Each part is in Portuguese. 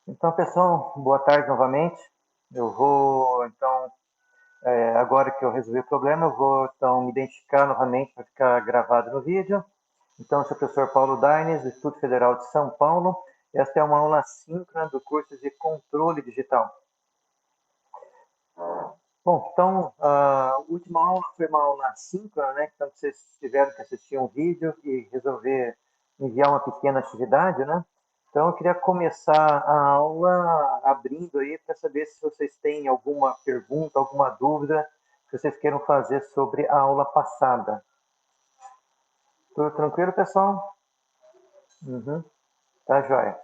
Então, pessoal, boa tarde novamente. Eu vou, então, agora que eu resolvi o problema, eu vou, então, me identificar novamente para ficar gravado no vídeo. Então, eu sou o professor Paulo Daines, do Instituto Federal de São Paulo. Esta é uma aula síncrona do curso de Controle Digital. Bom, então, a última aula foi uma aula síncrona, né? Então, vocês tiveram que assistir um vídeo e resolver enviar uma pequena atividade, né? Então, eu queria começar a aula abrindo aí para saber se vocês têm alguma pergunta, alguma dúvida que vocês queiram fazer sobre a aula passada. Tudo tranquilo, pessoal? Uhum. Tá joia.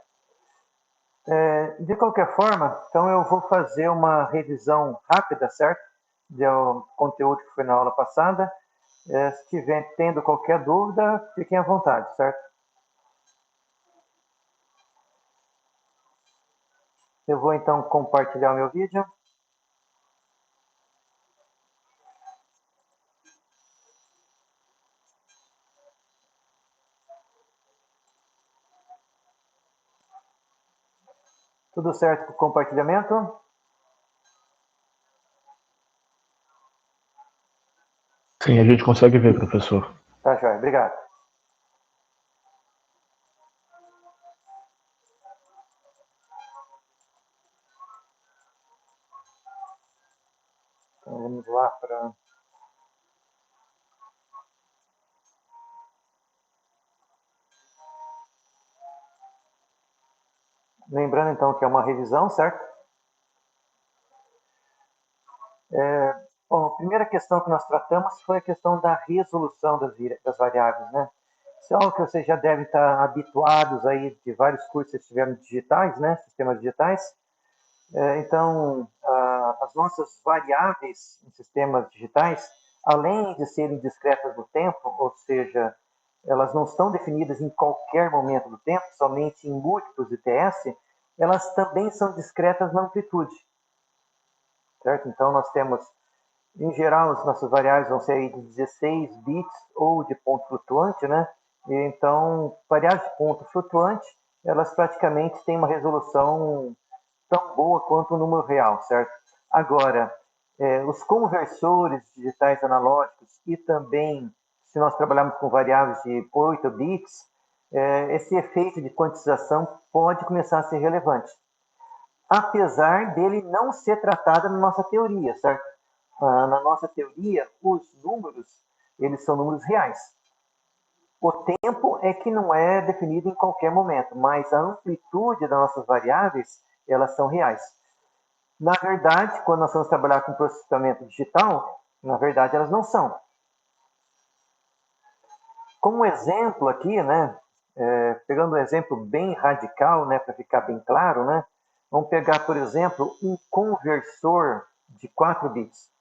De qualquer forma, então eu vou fazer uma revisão rápida, certo? Do conteúdo que foi na aula passada. Se estiver tendo qualquer dúvida, fiquem à vontade, certo? Eu vou então compartilhar o meu vídeo. Tudo certo com o compartilhamento? Sim, a gente consegue ver, professor. Tá, joia. Obrigado. Então, vamos lá para... Lembrando então que é uma revisão, certo? Bom, a primeira questão que nós tratamos foi a questão da resolução das variáveis, né? Isso é algo que vocês já devem estar habituados aí de vários cursos que tiveram digitais, né? Sistemas digitais. Então, as nossas variáveis em sistemas digitais, além de serem discretas no tempo, ou seja, elas não estão definidas em qualquer momento do tempo, somente em múltiplos de TS, elas também são discretas na amplitude, certo? Então, nós temos, em geral, as nossas variáveis vão ser de 16 bits ou de ponto flutuante, né? E, então, variáveis de ponto flutuante, elas praticamente têm uma resolução tão boa quanto o número real, certo? Agora, os conversores digitais analógicos e também, se nós trabalharmos com variáveis de 8 bits, esse efeito de quantização pode começar a ser relevante. Apesar dele não ser tratado na nossa teoria, certo? Na nossa teoria, os números, eles são números reais. O tempo é que não é definido em qualquer momento, mas a amplitude das nossas variáveis, elas são reais. Na verdade, quando nós vamos trabalhar com processamento digital, na verdade elas não são. Como exemplo aqui, né, pegando um exemplo bem radical, né, para ficar bem claro, né, vamos pegar, por exemplo, um conversor de 4 bits.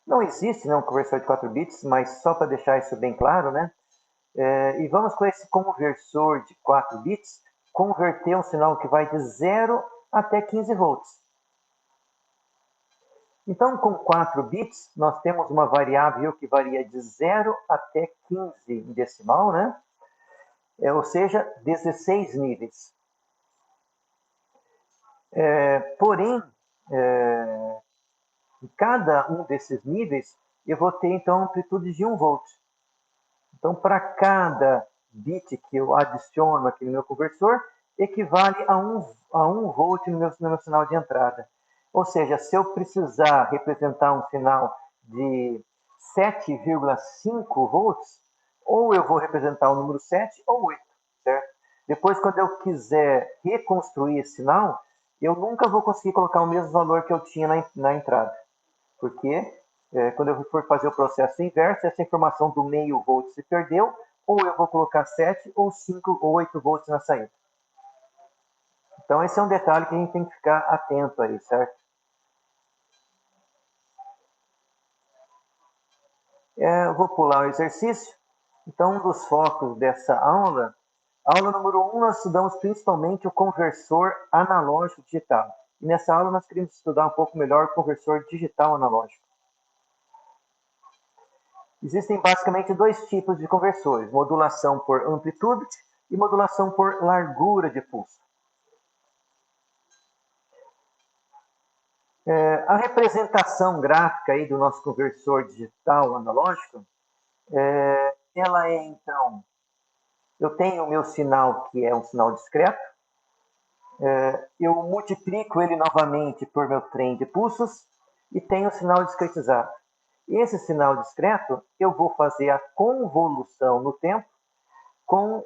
Não existe, né, um conversor de 4 bits, mas só para deixar isso bem claro, né, e vamos com esse conversor de 4 bits converter um sinal que vai de 0 até 15 volts. Então, com 4 bits, nós temos uma variável que varia de 0 até 15 em decimal, né? Ou seja, 16 níveis. Porém, em cada um desses níveis, eu vou ter, então, amplitude de 1 volt. Então, para cada bit que eu adiciono aqui no meu conversor, equivale a 1 volt no meu sinal de entrada. Ou seja, se eu precisar representar um sinal de 7,5 volts, ou eu vou representar o número 7 ou 8, certo? Depois, quando eu quiser reconstruir esse sinal, eu nunca vou conseguir colocar o mesmo valor que eu tinha na entrada. Porque quando eu for fazer o processo inverso, essa informação do meio volt se perdeu, ou eu vou colocar 7 ou 5 ou 8 volts na saída. Então, esse é um detalhe que a gente tem que ficar atento aí, certo? Eu vou pular o exercício. Então, um dos focos dessa aula número 1, nós estudamos principalmente o conversor analógico digital. E nessa aula nós queremos estudar um pouco melhor o conversor digital analógico. Existem basicamente dois tipos de conversores, modulação por amplitude e modulação por largura de pulso. A representação gráfica aí do nosso conversor digital analógico, ela é, então, eu tenho o meu sinal, que é um sinal discreto, eu multiplico ele novamente por meu trem de pulsos e tenho o sinal discretizado. Esse sinal discreto, eu vou fazer a convolução no tempo com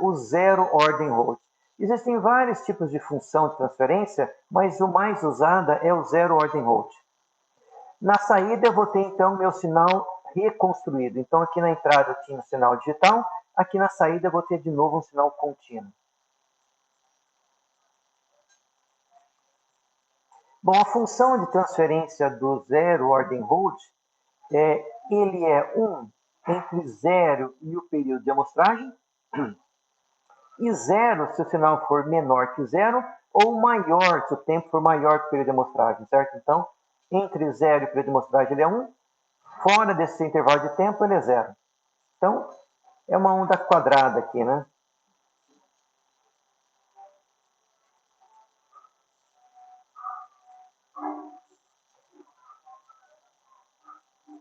o zero ordem Roth. Existem vários tipos de função de transferência, mas o mais usado é o zero ordem Roth. Na saída, eu vou ter, então, meu sinal reconstruído. Então, aqui na entrada eu tinha um sinal digital, aqui na saída eu vou ter de novo um sinal contínuo. Bom, a função de transferência do zero ordem Roth, ele é 1 entre 0 e o período de amostragem, e 0 se o sinal for menor que 0, ou maior se o tempo for maior que o período de amostragem, certo? Então, entre 0 e o período de amostragem ele é 1, fora desse intervalo de tempo ele é 0. Então, é uma onda quadrada aqui, né?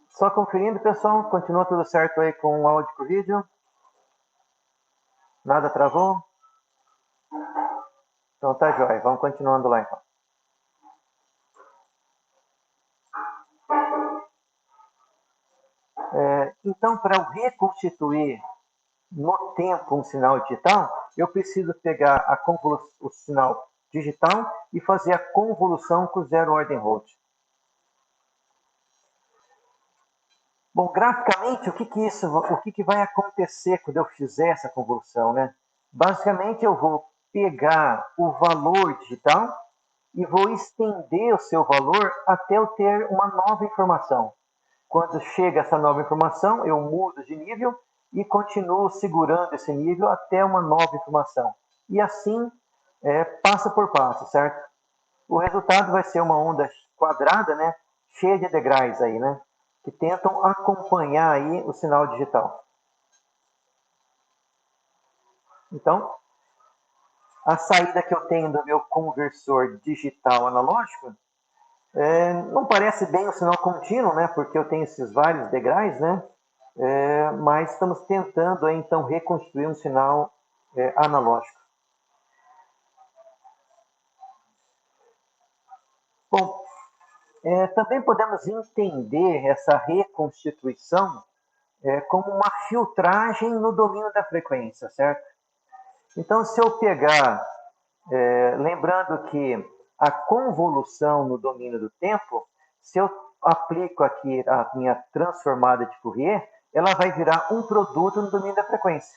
Só conferindo, pessoal, continua tudo certo aí com o áudio e com o vídeo? Nada travou? Então tá jóia, vamos continuando lá então. Então, para eu reconstituir no tempo um sinal digital, eu preciso pegar o sinal digital e fazer a convolução com zero ordem Roth. Bom, graficamente, o que vai acontecer quando eu fizer essa convolução, né? Basicamente, eu vou pegar o valor digital e vou estender o seu valor até eu ter uma nova informação. Quando chega essa nova informação, eu mudo de nível e continuo segurando esse nível até uma nova informação. E assim, passo por passo, certo? O resultado vai ser uma onda quadrada, né? Cheia de degraus aí, né? Que tentam acompanhar aí o sinal digital. Então, a saída que eu tenho do meu conversor digital analógico não parece bem o sinal contínuo, né? Porque eu tenho esses vários degraus, né? Mas estamos tentando aí, então reconstruir um sinal analógico. Bom, também podemos entender essa reconstituição como uma filtragem no domínio da frequência, certo? Então, se eu pegar, lembrando que a convolução no domínio do tempo, se eu aplico aqui a minha transformada de Fourier, ela vai virar um produto no domínio da frequência.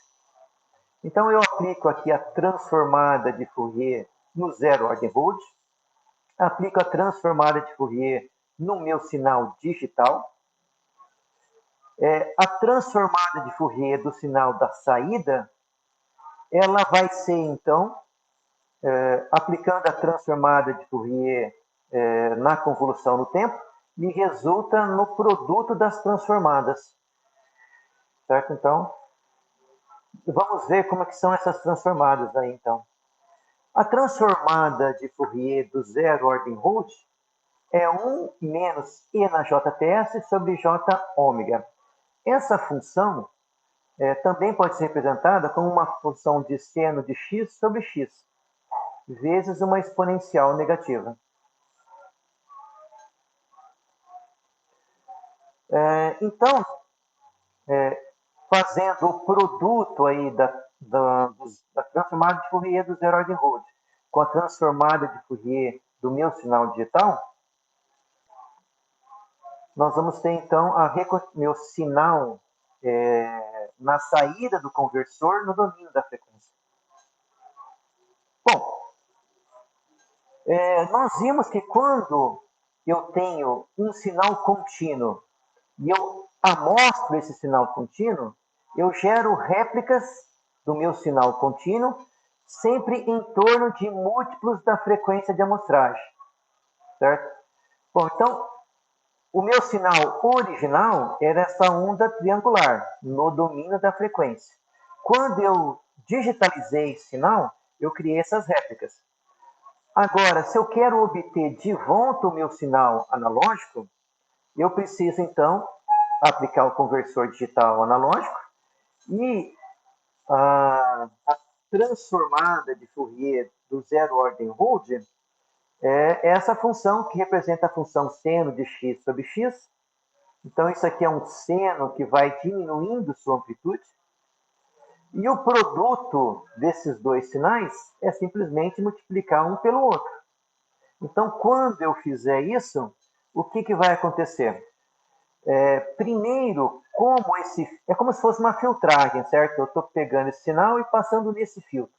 Então, eu aplico aqui a transformada de Fourier no zero ordem Roth, aplico a transformada de Fourier no meu sinal digital, a transformada de Fourier do sinal da saída, ela vai ser, então, aplicando a transformada de Fourier na convolução no tempo, me resulta no produto das transformadas. Certo? Então, vamos ver como é que são essas transformadas aí, então. A transformada de Fourier do zero ordem Roth é 1 menos e na JTS sobre J ômega. Essa função também pode ser representada como uma função de seno de x sobre x, vezes uma exponencial negativa. Então, fazendo o produto aí da transformada de Fourier do zero ordem Roth com a transformada de Fourier do meu sinal digital, nós vamos ter então meu sinal na saída do conversor no domínio da frequência. Bom, nós vimos que quando eu tenho um sinal contínuo e eu amostro esse sinal contínuo, eu gero réplicas do meu sinal contínuo sempre em torno de múltiplos da frequência de amostragem, certo? Bom, então, o meu sinal original era essa onda triangular, no domínio da frequência. Quando eu digitalizei esse sinal, eu criei essas réplicas. Agora, se eu quero obter de volta o meu sinal analógico, eu preciso, então, aplicar o conversor digital analógico e a transformada de Fourier do zero ordem Rode é essa função que representa a função seno de x sobre x. Então, isso aqui é um seno que vai diminuindo sua amplitude. E o produto desses dois sinais é simplesmente multiplicar um pelo outro. Então, quando eu fizer isso, o que vai acontecer? Primeiro, é como se fosse uma filtragem, certo? Eu estou pegando esse sinal e passando nesse filtro.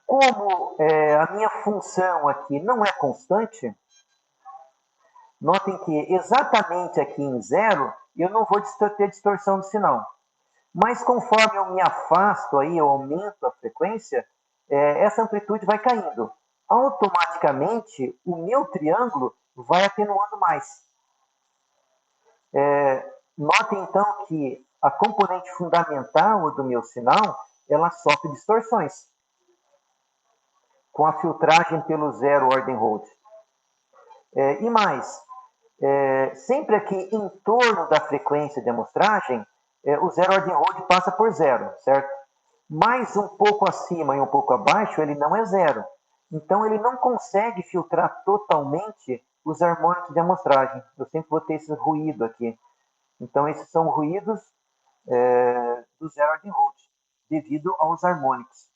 Como a minha função aqui não é constante, notem que exatamente aqui em zero, eu não vou ter distorção do sinal. Mas conforme eu me afasto aí, eu aumento a frequência, essa amplitude vai caindo. Automaticamente, o meu triângulo vai atenuando mais. Notem então que a componente fundamental do meu sinal, ela sofre distorções com a filtragem pelo zero ordem Rode. E mais, sempre aqui em torno da frequência de amostragem, o zero ordem Rode passa por zero, certo? Mas um pouco acima e um pouco abaixo, ele não é zero. Então, ele não consegue filtrar totalmente os harmônicos de amostragem. Eu sempre vou ter esse ruído aqui. Então, esses são ruídos do zero ordem Rode, devido aos harmônicos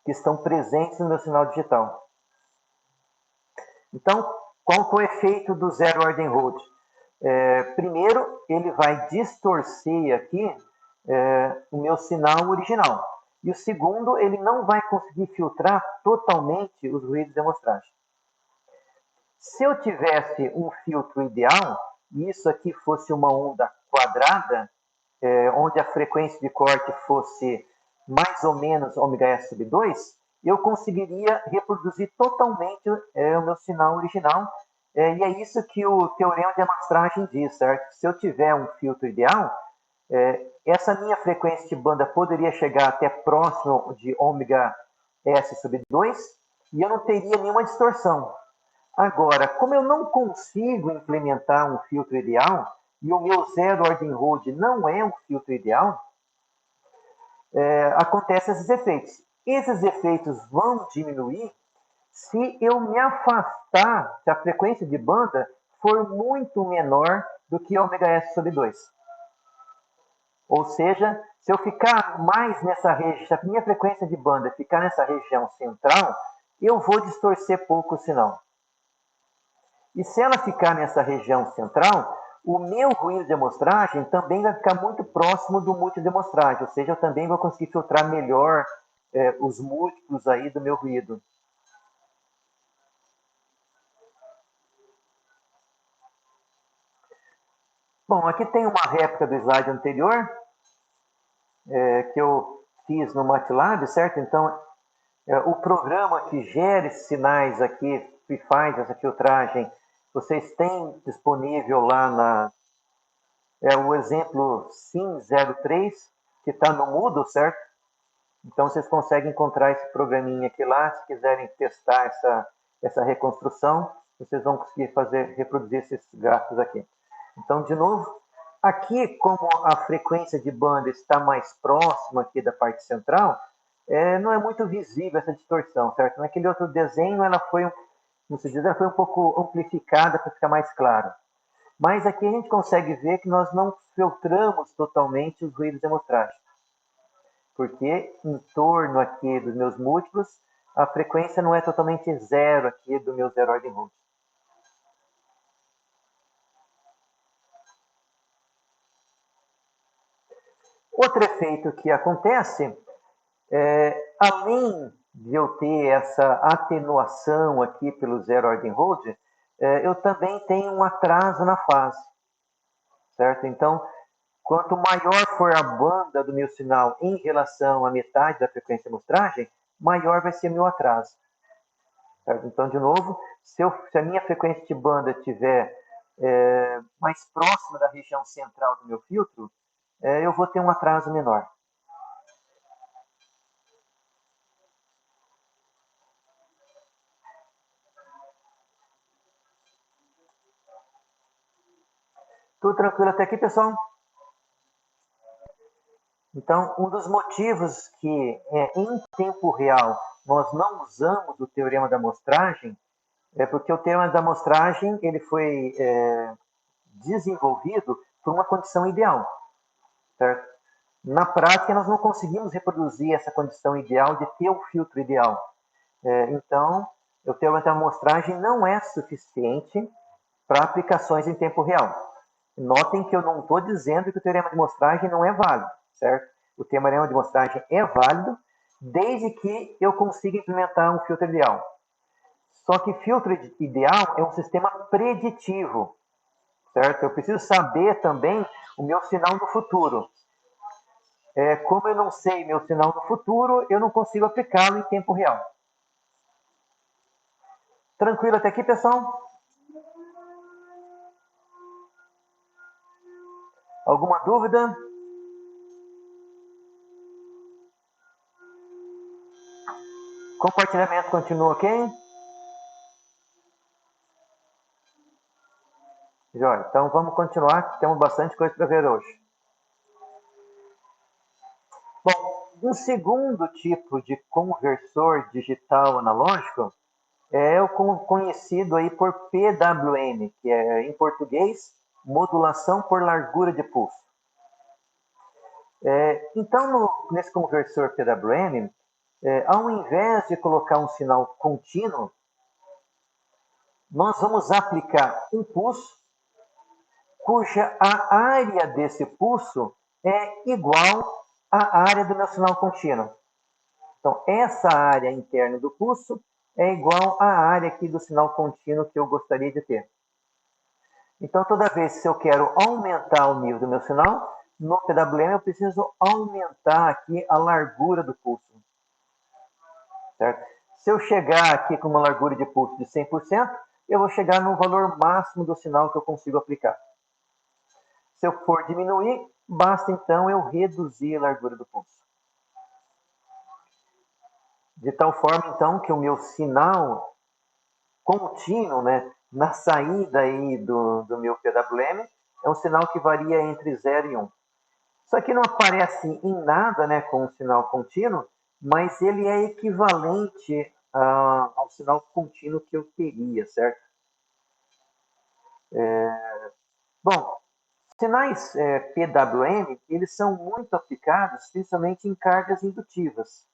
que estão presentes no meu sinal digital. Então, qual que é o efeito do zero ordem Rode? Primeiro, ele vai distorcer aqui o meu sinal original. E o segundo, ele não vai conseguir filtrar totalmente os ruídos de amostragem. Se eu tivesse um filtro ideal, e isso aqui fosse uma onda quadrada, onde a frequência de corte fosse mais ou menos ômega-s sobre 2, eu conseguiria reproduzir totalmente o meu sinal original. E é isso que o teorema de amostragem diz, certo? Se eu tiver um filtro ideal, essa minha frequência de banda poderia chegar até próximo de ômega-s sobre 2 e eu não teria nenhuma distorção. Agora, como eu não consigo implementar um filtro ideal, e o meu zero ordem Rode não é um filtro ideal, acontecem esses efeitos. Esses efeitos vão diminuir se eu me afastar, se a frequência de banda for muito menor do que ômega-s sobre 2. Ou seja, se eu ficar mais nessa região, se a minha frequência de banda ficar nessa região central, eu vou distorcer pouco o sinal. E se ela ficar nessa região central, o meu ruído de amostragem também vai ficar muito próximo do múltiplo de amostragem, ou seja, eu também vou conseguir filtrar melhor os múltiplos aí do meu ruído. Bom, aqui tem uma réplica do slide anterior, que eu fiz no MATLAB, certo? Então, o programa que gera esses sinais aqui, que faz essa filtragem, vocês têm disponível lá o exemplo SIM03, que está no Moodle, certo? Então, vocês conseguem encontrar esse programinha aqui lá, se quiserem testar essa reconstrução, vocês vão conseguir reproduzir esses gráficos aqui. Então, de novo, aqui, como a frequência de banda está mais próxima aqui da parte central, não é muito visível essa distorção, certo? Naquele outro desenho, ela foi um pouco amplificada para ficar mais claro. Mas aqui a gente consegue ver que nós não filtramos totalmente os ruídos de amostragem. Porque em torno aqui dos meus múltiplos, a frequência não é totalmente zero aqui do meu zero ordem Rode. Outro efeito que acontece, além de eu ter essa atenuação aqui pelo zero ordem Rode, eu também tenho um atraso na fase, certo? Então, quanto maior for a banda do meu sinal em relação à metade da frequência de amostragem, maior vai ser meu atraso. Certo? Então, de novo, se a minha frequência de banda estiver mais próxima da região central do meu filtro, eu vou ter um atraso menor. tranquilo até aqui, pessoal? Então, um dos motivos que em tempo real nós não usamos o teorema da amostragem é porque o teorema da amostragem ele foi desenvolvido por uma condição ideal, certo? Na prática, nós não conseguimos reproduzir essa condição ideal de ter um filtro ideal. Então, o teorema da amostragem não é suficiente para aplicações em tempo real. Notem que eu não estou dizendo que o teorema de amostragem não é válido, certo? O teorema de amostragem é válido desde que eu consiga implementar um filtro ideal. Só que filtro ideal é um sistema preditivo, certo? Eu preciso saber também o meu sinal no futuro. Como eu não sei meu sinal no futuro, eu não consigo aplicá-lo em tempo real. Tranquilo até aqui, pessoal? Alguma dúvida? Compartilhamento continua ok? Jóia, então vamos continuar, temos bastante coisa para ver hoje. Bom, um segundo tipo de conversor digital analógico é o conhecido aí por PWM, que é, em português, modulação por largura de pulso. Então, nesse conversor PWM, ao invés de colocar um sinal contínuo, nós vamos aplicar um pulso cuja a área desse pulso é igual à área do meu sinal contínuo. Então, essa área interna do pulso é igual à área aqui do sinal contínuo que eu gostaria de ter. Então, toda vez que eu quero aumentar o nível do meu sinal, no PWM eu preciso aumentar aqui a largura do pulso. Certo? Se eu chegar aqui com uma largura de pulso de 100%, eu vou chegar no valor máximo do sinal que eu consigo aplicar. Se eu for diminuir, basta então eu reduzir a largura do pulso. De tal forma, então, que o meu sinal contínuo, né, na saída aí do meu PWM, é um sinal que varia entre 0 e 1. Isso aqui não aparece em nada, né, com um sinal contínuo, mas ele é equivalente ao sinal contínuo que eu teria, certo? Bom, sinais PWM, eles são muito aplicados, principalmente em cargas indutivas,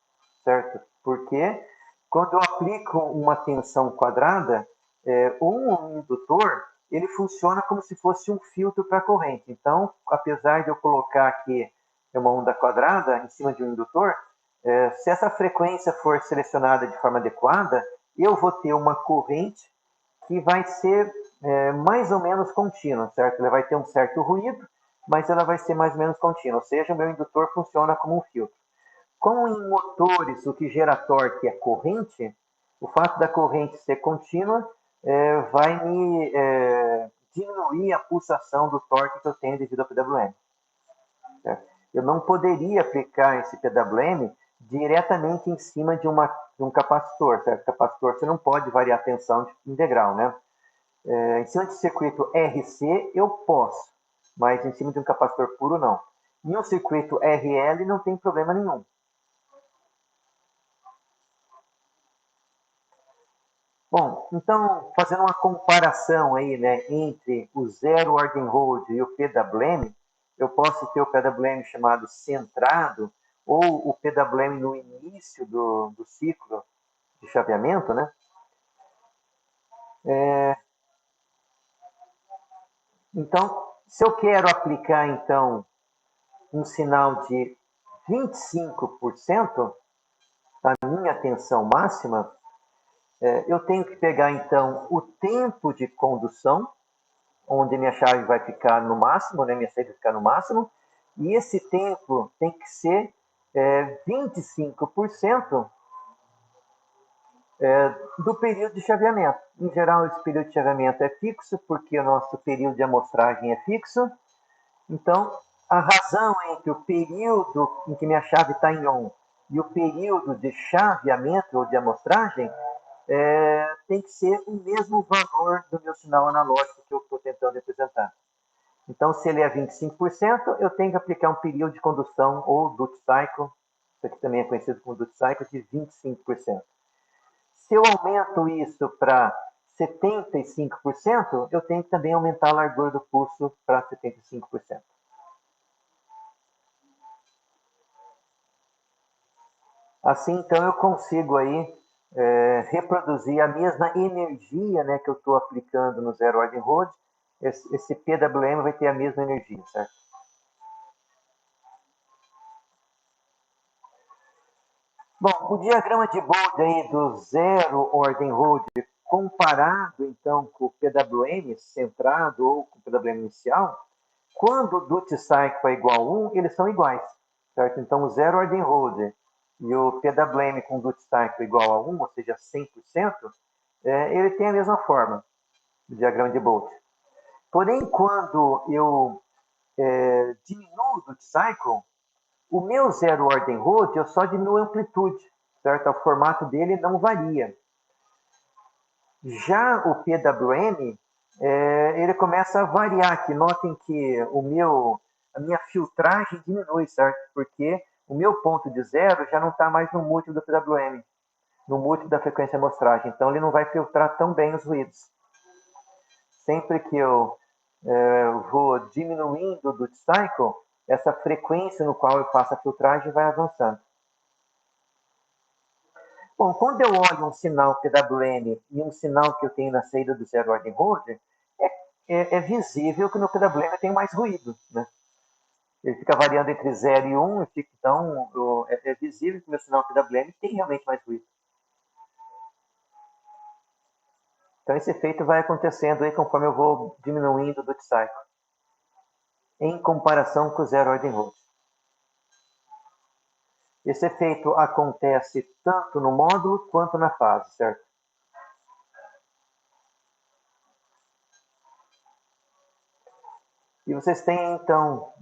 certo? Porque quando eu aplico uma tensão quadrada, um indutor, ele funciona como se fosse um filtro para a corrente. Então, apesar de eu colocar aqui uma onda quadrada em cima de um indutor, se essa frequência for selecionada de forma adequada, eu vou ter uma corrente que vai ser mais ou menos contínua, certo? Ela vai ter um certo ruído, mas ela vai ser mais ou menos contínua, ou seja, o meu indutor funciona como um filtro. Como em motores o que gera torque é corrente, o fato da corrente ser contínua vai me diminuir a pulsação do torque que eu tenho devido ao PWM. Certo? Eu não poderia aplicar esse PWM diretamente em cima de um capacitor, certo? Capacitor você não pode variar a tensão integral, né? Em cima de circuito RC eu posso, mas em cima de um capacitor puro não. Em um circuito RL não tem problema nenhum. Bom, então, fazendo uma comparação aí, né, entre o zero ordem hold e o PWM, eu posso ter o PWM chamado centrado ou o PWM no início do ciclo de chaveamento, né? Então, se eu quero aplicar, então, um sinal de 25% da minha tensão máxima, eu tenho que pegar, então, o tempo de condução, onde minha chave vai ficar no máximo, né, minha saída vai ficar no máximo, e esse tempo tem que ser 25% do período de chaveamento. Em geral, esse período de chaveamento é fixo, porque o nosso período de amostragem é fixo. Então, a razão entre o período em que minha chave está em on e o período de chaveamento ou de amostragem tem que ser o mesmo valor do meu sinal analógico que eu estou tentando representar. Então, se ele é 25%, eu tenho que aplicar um período de condução, ou duty cycle, isso aqui também é conhecido como duty cycle, de 25%. Se eu aumento isso para 75%, eu tenho que também aumentar a largura do pulso para 75%. Assim, então, eu consigo aí reproduzir a mesma energia, né, que eu estou aplicando no Zero Ordem Road. Esse PWM vai ter a mesma energia, certo? Bom, o diagrama de Bode aí do Zero Ordem Road, comparado então com o PWM centrado ou com o PWM inicial, quando o duty cycle é igual a 1, eles são iguais, certo? Então, o Zero Ordem Road e o PWM com duty cycle igual a 1, ou seja, 100%, ele tem a mesma forma do diagrama de Bode. Porém, quando eu diminuo o duty cycle, o meu Zero Ordem Road, eu só diminuo a amplitude, certo? O formato dele não varia. Já o PWM, ele começa a variar aqui. Notem que a minha filtragem diminui, certo? Porque o meu ponto de zero já não está mais no múltiplo do PWM, no múltiplo da frequência de amostragem. Então, ele não vai filtrar tão bem os ruídos. Sempre que eu vou diminuindo o duty cycle, essa frequência no qual eu faço a filtragem vai avançando. Bom, quando eu olho um sinal PWM e um sinal que eu tenho na saída do Zero Ordem Road, é visível que no PWM tem mais ruído, né? Ele fica variando entre 0 e 1, então é visível que o meu sinal PWM tem realmente mais ruído. Então esse efeito vai acontecendo aí conforme eu vou diminuindo o duty cycle, em comparação com o Zero Ordem Road. Esse efeito acontece tanto no módulo quanto na fase, certo? E vocês têm, então,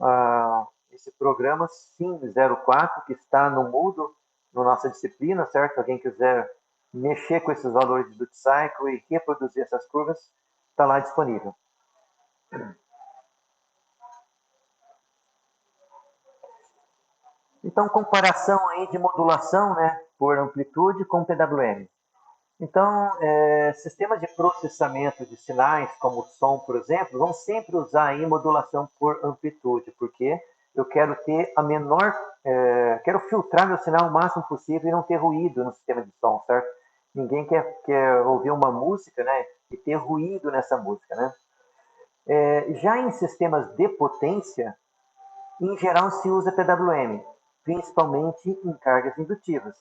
esse programa SIM04, que está no Moodle, na nossa disciplina, certo? Se alguém quiser mexer com esses valores de duty cycle e reproduzir essas curvas, está lá disponível. Então, comparação aí de modulação, né, por amplitude com PWM. Então, sistemas de processamento de sinais, como o som, por exemplo, vão sempre usar aí modulação por amplitude, porque eu quero ter quero filtrar meu sinal o máximo possível e não ter ruído no sistema de som, certo? Ninguém quer ouvir uma música, né, e ter ruído nessa música, né? Já em sistemas de potência, em geral se usa PWM, principalmente em cargas indutivas.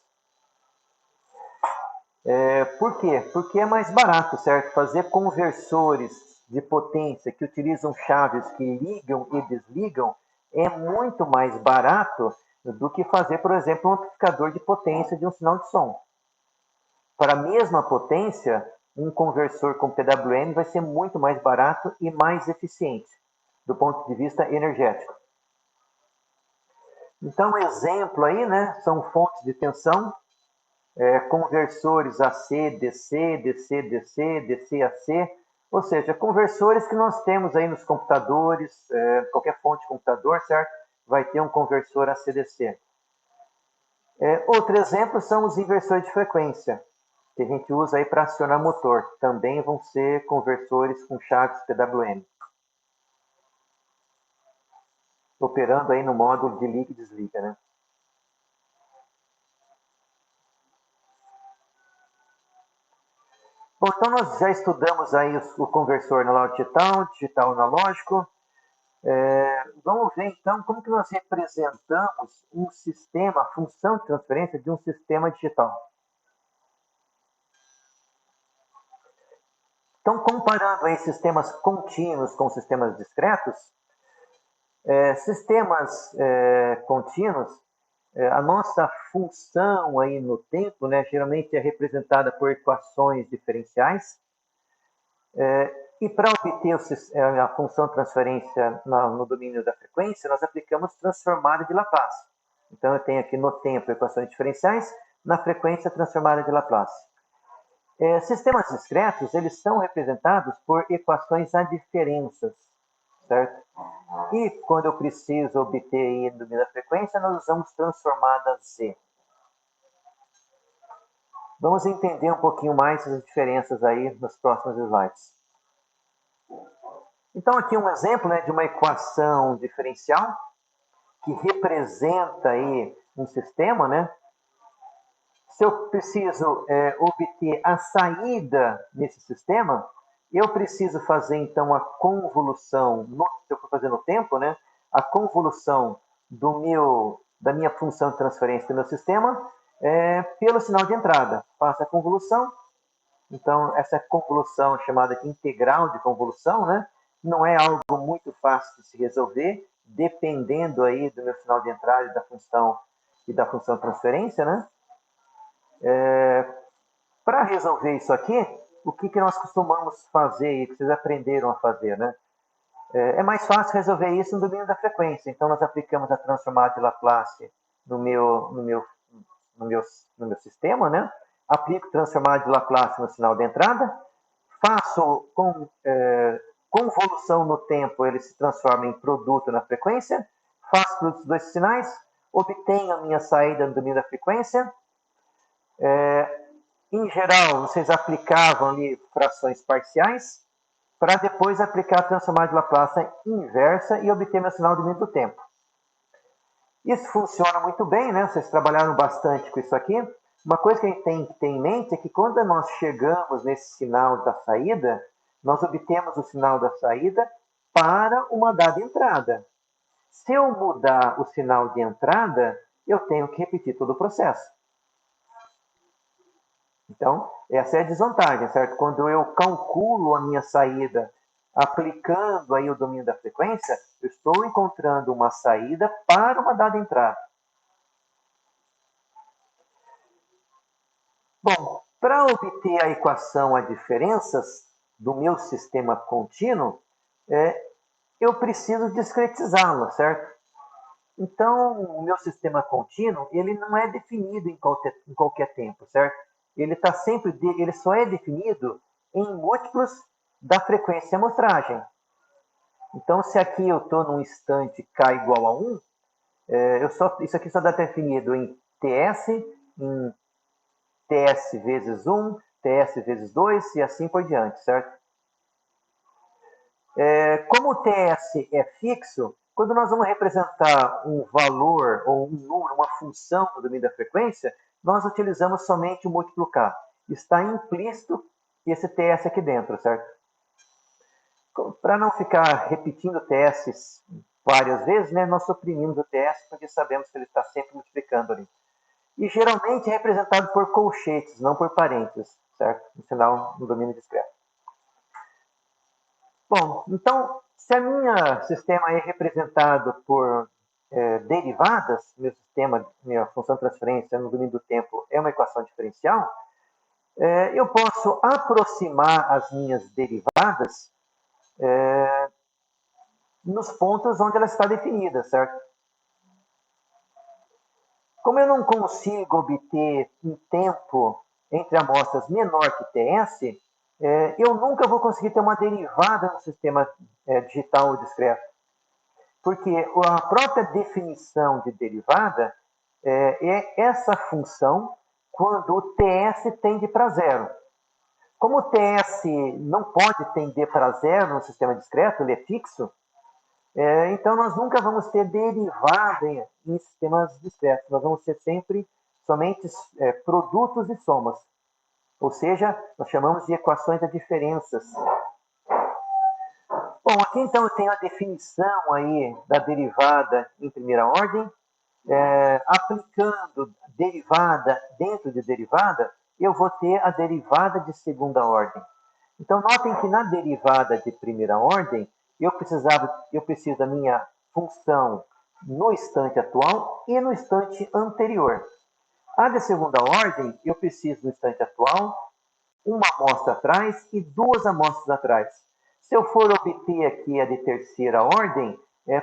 Por quê? Porque é mais barato, certo? Fazer conversores de potência que utilizam chaves que ligam e desligam é muito mais barato do que fazer, por exemplo, um amplificador de potência de um sinal de som. Para a mesma potência, um conversor com PWM vai ser muito mais barato e mais eficiente do ponto de vista energético. Então, exemplo aí, né, são fontes de tensão, conversores AC, DC, DC, DC, DC, AC, ou seja, conversores que nós temos aí nos computadores, qualquer fonte de computador, certo? Vai ter um conversor AC-DC. Outro exemplo são os inversores de frequência, que a gente usa aí para acionar motor. Também vão ser conversores com chaves PWM, operando aí no módulo de liga e desliga, né? Bom, então nós já estudamos aí o conversor analógico digital, digital analógico. Vamos ver então como que nós representamos um sistema, a função de transferência de um sistema digital. Então, comparando aí sistemas contínuos com sistemas discretos, sistemas contínuos, a nossa função aí no tempo, né, geralmente é representada por equações diferenciais. E para obter a função de transferência no domínio da frequência, nós aplicamos transformada de Laplace. Então, eu tenho aqui no tempo equações diferenciais, na frequência transformada de Laplace. Sistemas discretos, eles são representados por equações adiferenças, certo? E quando eu preciso obter aí o domínio da frequência, nós usamos transformada Z. Vamos entender um pouquinho mais as diferenças aí nos próximos slides. Então, aqui um exemplo, né, de uma equação diferencial que representa aí um sistema, né? Se eu preciso obter a saída nesse sistema, eu preciso fazer, então, a convolução, se eu for fazer no tempo, né? A convolução da minha função de transferência do meu sistema pelo sinal de entrada. Faço a convolução. Então, essa convolução chamada de integral de convolução, né? Não é algo muito fácil de se resolver, dependendo aí do meu sinal de entrada e da função de transferência, né? Para resolver isso aqui, o que nós costumamos fazer e que vocês aprenderam a fazer, né? É mais fácil resolver isso no domínio da frequência. Então, nós aplicamos a transformada de Laplace no meu sistema, né? Aplico transformada de Laplace no sinal de entrada, faço convolução no tempo, ele se transforma em produto na frequência, faço produto dos dois sinais, obtenho a minha saída no domínio da frequência. Em geral, vocês aplicavam ali frações parciais, para depois aplicar a transformada de Laplace inversa e obter meu sinal de domínio do tempo. Isso funciona muito bem, né? Vocês trabalharam bastante com isso aqui. Uma coisa que a gente tem que ter em mente é que quando nós chegamos nesse sinal da saída, nós obtemos o sinal da saída para uma dada entrada. Se eu mudar o sinal de entrada, eu tenho que repetir todo o processo. Então, essa é a desvantagem, certo? Quando eu calculo a minha saída aplicando aí o domínio da frequência, eu estou encontrando uma saída para uma dada entrada. Bom, para obter a equação a diferenças do meu sistema contínuo, eu preciso discretizá-la, certo? Então, o meu sistema contínuo, ele não é definido em qualquer tempo, certo? Ele só é definido em múltiplos da frequência de amostragem. Então, se aqui eu estou num instante k igual a 1, isso aqui só está definido em TS, em TS vezes 1, TS vezes 2 e assim por diante, certo? Como o TS é fixo, quando nós vamos representar um valor ou um número, uma função no domínio da frequência, nós utilizamos somente o múltiplo k. Está implícito esse TS aqui dentro, certo? Para não ficar repetindo TS várias vezes, né, nós suprimimos o TS porque sabemos que ele está sempre multiplicando ali. E geralmente é representado por colchetes, não por parênteses, certo? No final, no domínio discreto. Bom, então, se a minha sistema é representado por derivadas, minha função de transferência no domínio do tempo é uma equação diferencial, eu posso aproximar as minhas derivadas nos pontos onde ela está definida, certo? Como eu não consigo obter um tempo entre amostras menor que TS, eu nunca vou conseguir ter uma derivada no sistema digital ou discreto. Porque a própria definição de derivada é essa função quando o TS tende para zero. Como o TS não pode tender para zero no sistema discreto, ele é fixo, então nós nunca vamos ter derivada em sistemas discretos. Nós vamos ter sempre somente produtos e somas. Ou seja, nós chamamos de equações de diferenças. Bom, aqui então eu tenho a definição aí da derivada em primeira ordem. Aplicando derivada dentro de derivada, eu vou ter a derivada de segunda ordem. Então, notem que na derivada de primeira ordem, eu preciso da minha função no instante atual e no instante anterior. A de segunda ordem, eu preciso no instante atual, uma amostra atrás e duas amostras atrás. Se eu for obter aqui a de terceira ordem,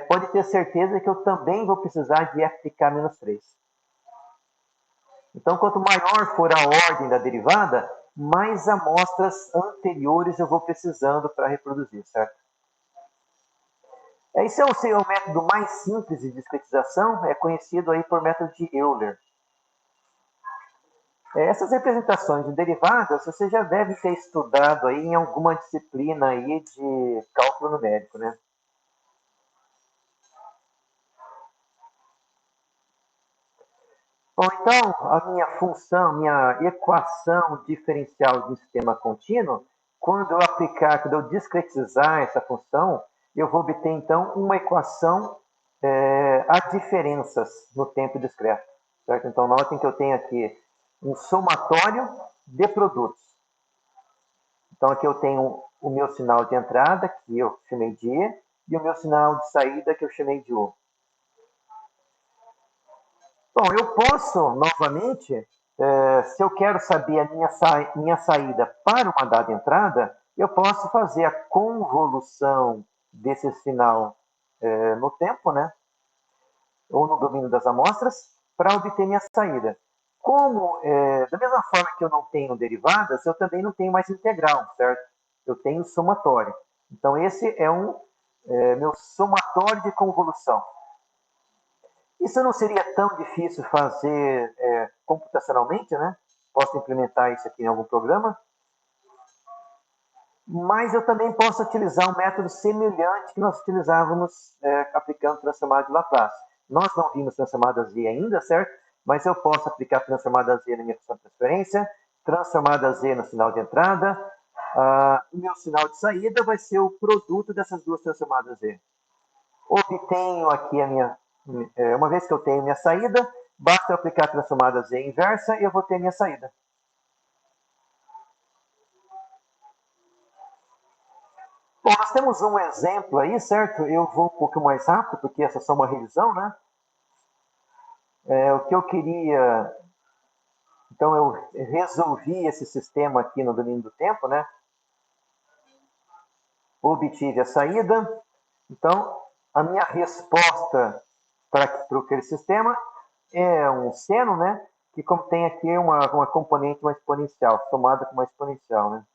pode ter certeza que eu também vou precisar de FK-3. Então, quanto maior for a ordem da derivada, mais amostras anteriores eu vou precisando para reproduzir, certo? Esse é o método mais simples de discretização, é conhecido aí por método de Euler. Essas representações de derivadas você já deve ter estudado aí em alguma disciplina aí de cálculo numérico, né? Bom, então, a minha função, minha equação diferencial de um sistema contínuo, quando eu aplicar, quando eu discretizar essa função, eu vou obter, então, uma equação a diferenças no tempo discreto. Certo? Então, notem que eu tenho aqui um somatório de produtos. Então, aqui eu tenho o meu sinal de entrada, que eu chamei de E, e o meu sinal de saída, que eu chamei de U. Bom, eu posso, novamente, se eu quero saber a minha saída para uma dada entrada, eu posso fazer a convolução desse sinal no tempo, né? Ou no domínio das amostras, para obter minha saída. Como, da mesma forma que eu não tenho derivadas, eu também não tenho mais integral, certo? Eu tenho somatório. Então, esse é meu somatório de convolução. Isso não seria tão difícil fazer computacionalmente, né? Posso implementar isso aqui em algum programa. Mas eu também posso utilizar um método semelhante que nós utilizávamos aplicando transformada de Laplace. Nós não vimos transformada Z ainda, certo? Mas eu posso aplicar transformada Z na minha função de transferência, transformada Z no sinal de entrada. O meu sinal de saída vai ser o produto dessas duas transformadas Z. Obtenho aqui a minha... uma vez que eu tenho minha saída, basta eu aplicar a transformada Z inversa e eu vou ter minha saída. Bom, nós temos um exemplo aí, certo? Eu vou um pouco mais rápido, porque essa é só uma revisão, né? O que eu queria... Então, eu resolvi esse sistema aqui no domínio do tempo, né? Obtive a saída. Então, a minha resposta para aquele sistema é um seno, né? Que contém aqui uma componente, uma exponencial, somada com uma exponencial, né?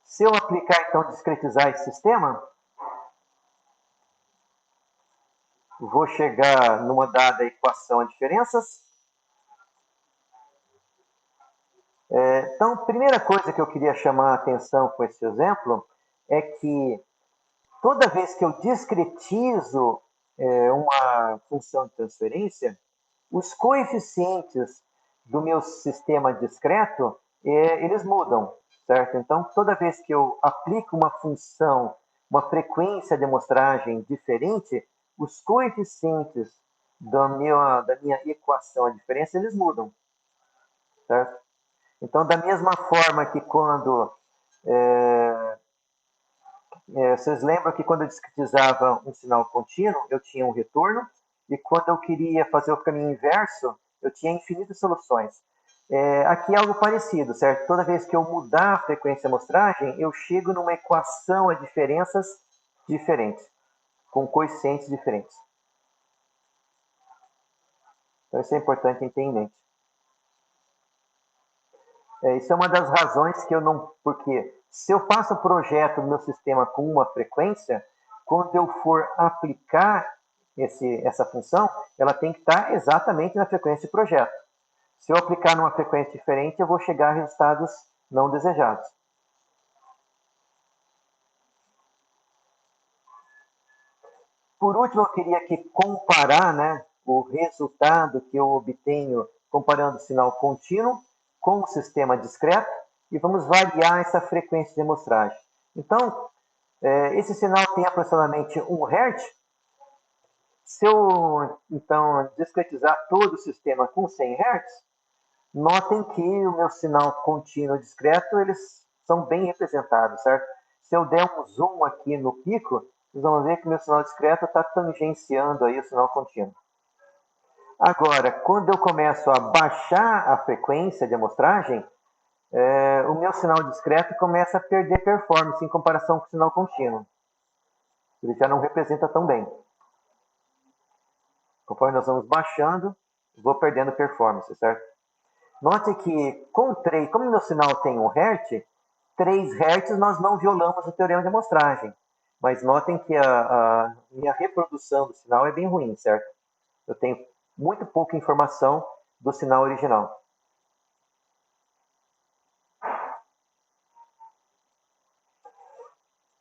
Se eu aplicar, então, discretizar esse sistema, vou chegar numa dada equação a diferenças. Então, a primeira coisa que eu queria chamar a atenção com esse exemplo é que toda vez que eu discretizo uma função de transferência, os coeficientes do meu sistema discreto, eles mudam, certo? Então, toda vez que eu aplico uma função, uma frequência de amostragem diferente, os coeficientes da minha equação a diferença, eles mudam, certo? Então, da mesma forma que quando... vocês lembram que quando eu discretizava um sinal contínuo, eu tinha um retorno, e quando eu queria fazer o caminho inverso, eu tinha infinitas soluções. Aqui é algo parecido, certo? Toda vez que eu mudar a frequência de amostragem, eu chego numa equação a diferenças diferentes, com coeficientes diferentes. Então, isso é importante ter em mente. Isso é uma das razões que eu não... Porque se eu faço o projeto do meu sistema com uma frequência, quando eu for aplicar essa função, ela tem que estar exatamente na frequência de projeto. Se eu aplicar numa frequência diferente, eu vou chegar a resultados não desejados. Por último, eu queria aqui comparar, né, o resultado que eu obtenho comparando o sinal contínuo com o sistema discreto e vamos variar essa frequência de amostragem. Então, esse sinal tem aproximadamente 1 Hz. Se eu, então, discretizar todo o sistema com 100 Hz, notem que o meu sinal contínuo discreto, eles são bem representados, certo? Se eu der um zoom aqui no pico, vocês vão ver que o meu sinal discreto está tangenciando aí o sinal contínuo. Agora, quando eu começo a baixar a frequência de amostragem, o meu sinal discreto começa a perder performance em comparação com o sinal contínuo. Ele já não representa tão bem. Conforme nós vamos baixando, vou perdendo performance, certo? Note que com 3, como meu sinal tem 1 Hz, 3 Hz nós não violamos o teorema de amostragem. Mas notem que a minha reprodução do sinal é bem ruim, certo? Eu tenho muito pouca informação do sinal original.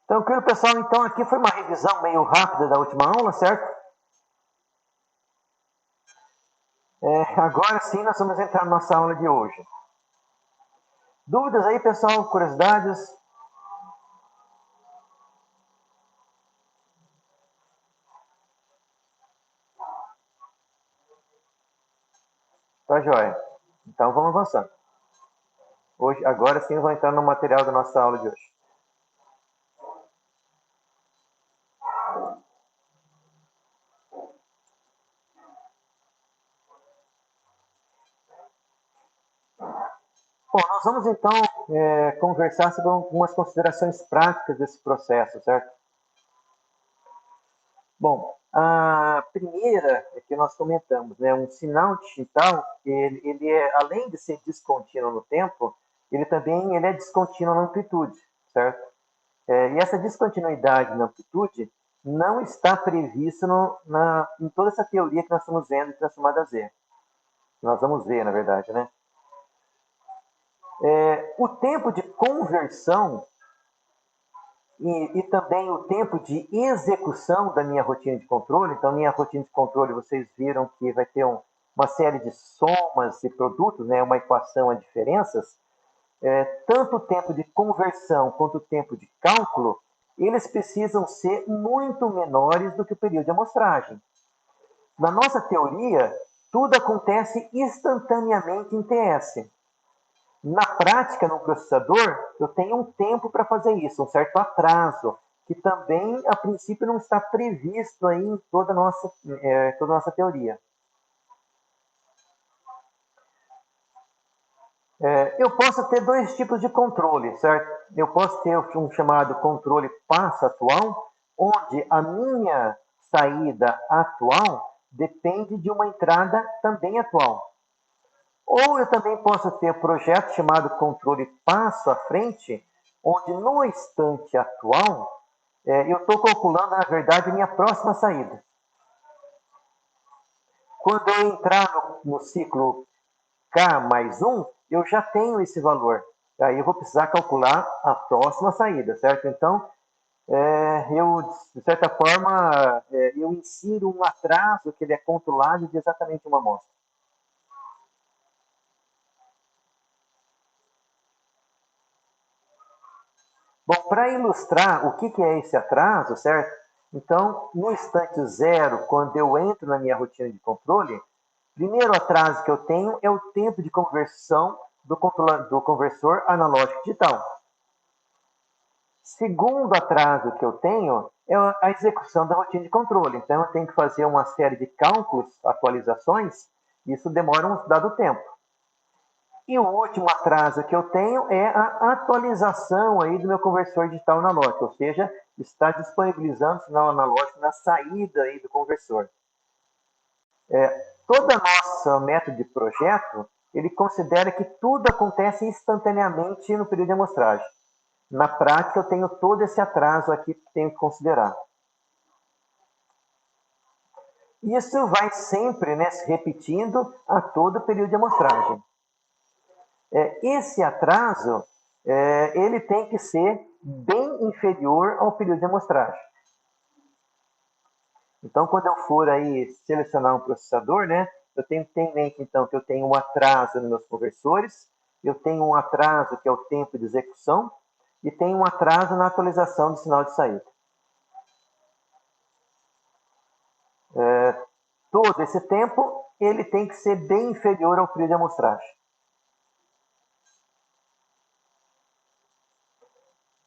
Tranquilo, pessoal? Então, aqui foi uma revisão meio rápida da última aula, certo? Agora sim, nós vamos entrar na nossa aula de hoje. Dúvidas aí, pessoal? Curiosidades? Tá joia. Então, vamos avançando. Agora sim, eu vou entrar no material da nossa aula de hoje. Bom, nós vamos então conversar sobre algumas considerações práticas desse processo, certo? Bom, a primeira é que nós comentamos, né? Um sinal digital, ele é, além de ser descontínuo no tempo, ele também é descontínuo na amplitude, certo? E essa descontinuidade na amplitude não está prevista em toda essa teoria que nós estamos vendo de transformada a Z. Nós vamos ver, na verdade, né? O tempo de conversão e também o tempo de execução da minha rotina de controle. Então, minha rotina de controle, vocês viram que vai ter uma série de somas e produtos, né? Uma equação a diferenças. Tanto o tempo de conversão quanto o tempo de cálculo, eles precisam ser muito menores do que o período de amostragem. Na nossa teoria, tudo acontece instantaneamente em TS. Na prática, no processador, eu tenho um tempo para fazer isso, um certo atraso, que também, a princípio, não está previsto aí em toda a nossa teoria. Eu posso ter dois tipos de controle, certo? Eu posso ter um chamado controle passo atual, onde a minha saída atual depende de uma entrada também atual. Ou eu também posso ter um projeto chamado controle passo à frente, onde no instante atual eu estou calculando, na verdade, minha próxima saída. Quando eu entrar no ciclo K mais 1, eu já tenho esse valor. Aí eu vou precisar calcular a próxima saída, certo? Então, de certa forma, eu insiro um atraso que ele é controlado de exatamente uma amostra. Bom, para ilustrar o que é esse atraso, certo? Então, no instante zero, quando eu entro na minha rotina de controle, o primeiro atraso que eu tenho é o tempo de conversão do conversor analógico digital. Segundo atraso que eu tenho é a execução da rotina de controle. Então, eu tenho que fazer uma série de cálculos, atualizações, e isso demora um dado tempo. E o último atraso que eu tenho é a atualização aí do meu conversor digital analógico, ou seja, está disponibilizando o sinal analógico na saída aí do conversor. Toda a nossa método de projeto, ele considera que tudo acontece instantaneamente no período de amostragem. Na prática, eu tenho todo esse atraso aqui que tenho que considerar. Isso vai sempre, né, se repetindo a todo o período de amostragem. Esse atraso, ele tem que ser bem inferior ao período de amostragem. Então, quando eu for aí selecionar um processador, né, eu tenho que ter em mente, então, que eu tenho um atraso nos meus conversores, eu tenho um atraso que é o tempo de execução, e tenho um atraso na atualização do sinal de saída. Todo esse tempo, ele tem que ser bem inferior ao período de amostragem.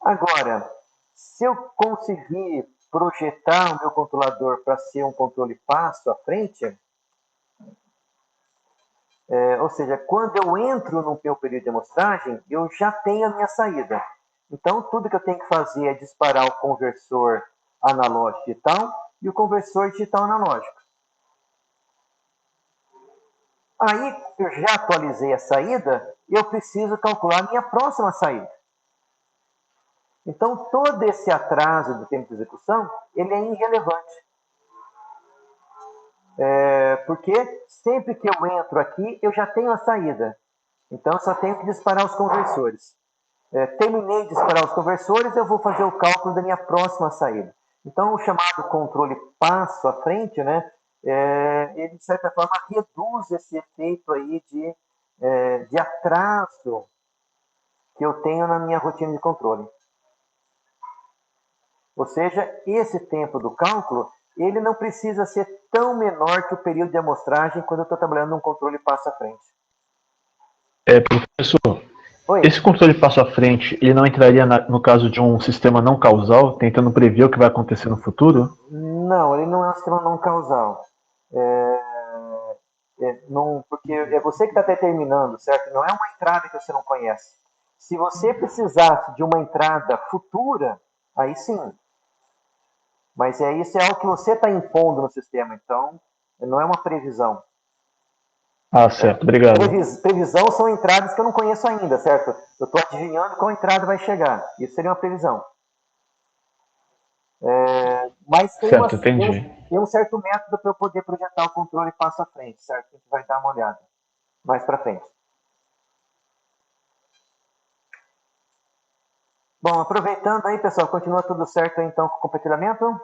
Agora, se eu conseguir projetar o meu controlador para ser um controle passo à frente, ou seja, quando eu entro no meu período de amostragem, eu já tenho a minha saída. Então, tudo que eu tenho que fazer é disparar o conversor analógico digital e o conversor digital analógico. Aí, eu já atualizei a saída, eu preciso calcular a minha próxima saída. Então, todo esse atraso do tempo de execução, ele é irrelevante. Porque sempre que eu entro aqui, eu já tenho a saída. Então, eu só tenho que disparar os conversores. Terminei de disparar os conversores, eu vou fazer o cálculo da minha próxima saída. Então, o chamado controle passo à frente, né, ele, de certa forma, reduz esse efeito aí de atraso que eu tenho na minha rotina de controle. Ou seja, esse tempo do cálculo, ele não precisa ser tão menor que o período de amostragem quando eu estou trabalhando num controle passo à frente. Professor, Oi? esse controle passo à frente, ele não entraria no caso de um sistema não causal, tentando prever o que vai acontecer no futuro? Não, ele não é um sistema não causal. Não, porque é você que está determinando, certo? Não é uma entrada que você não conhece. Se você precisasse de uma entrada futura, aí sim. Mas isso é algo que você está impondo no sistema, então não é uma previsão. Ah, certo, obrigado. Previsão são entradas que eu não conheço ainda, certo? Eu estou adivinhando qual entrada vai chegar. Isso seria uma previsão. Mas Certo, entendi. tem um certo método para eu poder projetar o controle passo à frente, certo? A gente vai dar uma olhada mais para frente. Bom, aproveitando aí, pessoal, continua tudo certo aí, então com o compartilhamento?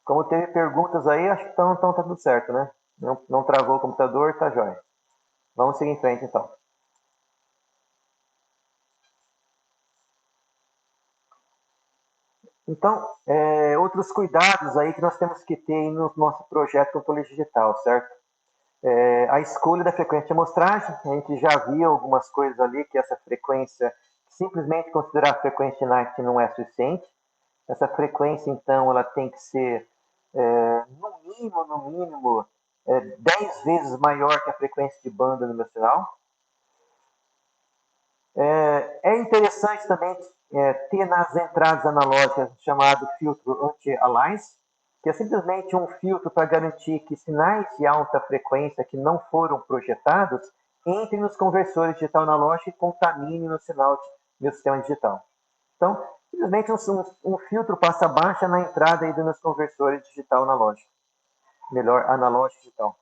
Como teve perguntas aí, acho que então tá tudo certo, né? Não travou o computador, tá jóia. Vamos seguir em frente, então. Então, outros cuidados aí que nós temos que ter no nosso projeto de controle digital, certo? A escolha da frequência de amostragem, a gente já viu algumas coisas ali que essa frequência, simplesmente considerar a frequência de NAT não é suficiente. Essa frequência, então, ela tem que ser, no mínimo, 10 vezes maior que a frequência de banda no meu sinal. É interessante também ter nas entradas analógicas chamado filtro anti-alias, que é simplesmente um filtro para garantir que sinais de alta frequência que não foram projetados entrem nos conversores digital analógico e contaminem no sinal do meu sistema digital. Então, simplesmente um filtro passa baixa na entrada aí dos meus conversores digital analógico. Melhor, analógico digital.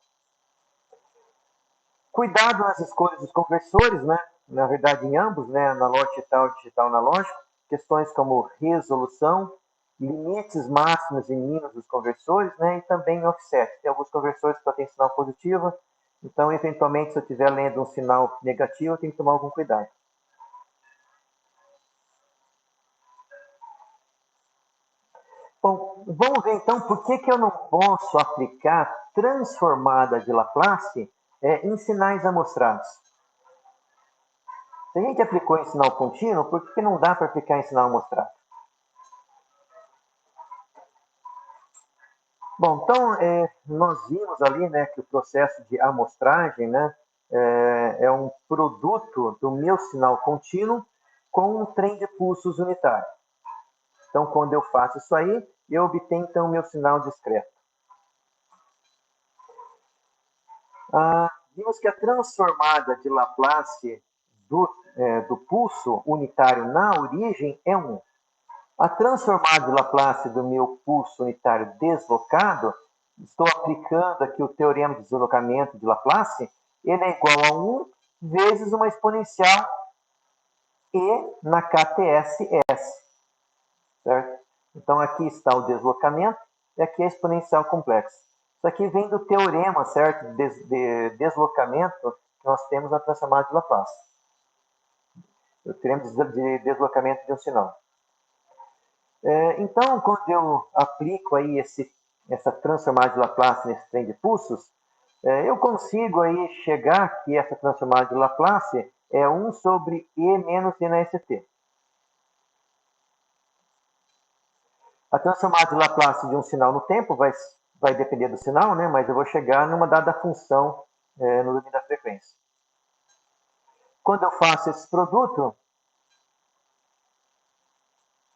Cuidado nas escolhas dos conversores, né? Na verdade, em ambos, né? Analógico digital e digital analógico. Questões como resolução, limites máximos e mínimos dos conversores, né? E também offset. Tem alguns conversores que só tem sinal positivo, então, eventualmente, se eu estiver lendo um sinal negativo, eu tenho que tomar algum cuidado. Bom, vamos ver então por que eu não posso aplicar transformada de Laplace em sinais amostrados. Se a gente aplicou em sinal contínuo, por que não dá para aplicar em sinal amostrado? Bom, então nós vimos ali, né, que o processo de amostragem, né, é um produto do meu sinal contínuo com um trem de pulsos unitário. Então, quando eu faço isso aí, eu obtenho então o meu sinal discreto. Vimos que a transformada de Laplace do pulso unitário na origem é 1. A transformada de Laplace do meu pulso unitário deslocado, estou aplicando aqui o teorema de deslocamento de Laplace, ele é igual a 1 vezes uma exponencial e na KTSS. Certo? Então, aqui está o deslocamento e aqui a exponencial complexa. Isso aqui vem do teorema, certo, de deslocamento que nós temos na transformada de Laplace. O teorema de deslocamento de um sinal. Então, quando eu aplico aí essa transformada de Laplace nesse trem de pulsos, eu consigo aí chegar que essa transformada de Laplace é 1 sobre E menos E na ST. A transformada de Laplace de um sinal no tempo vai depender do sinal, né? Mas eu vou chegar numa dada função no domínio da frequência. Quando eu faço esse produto,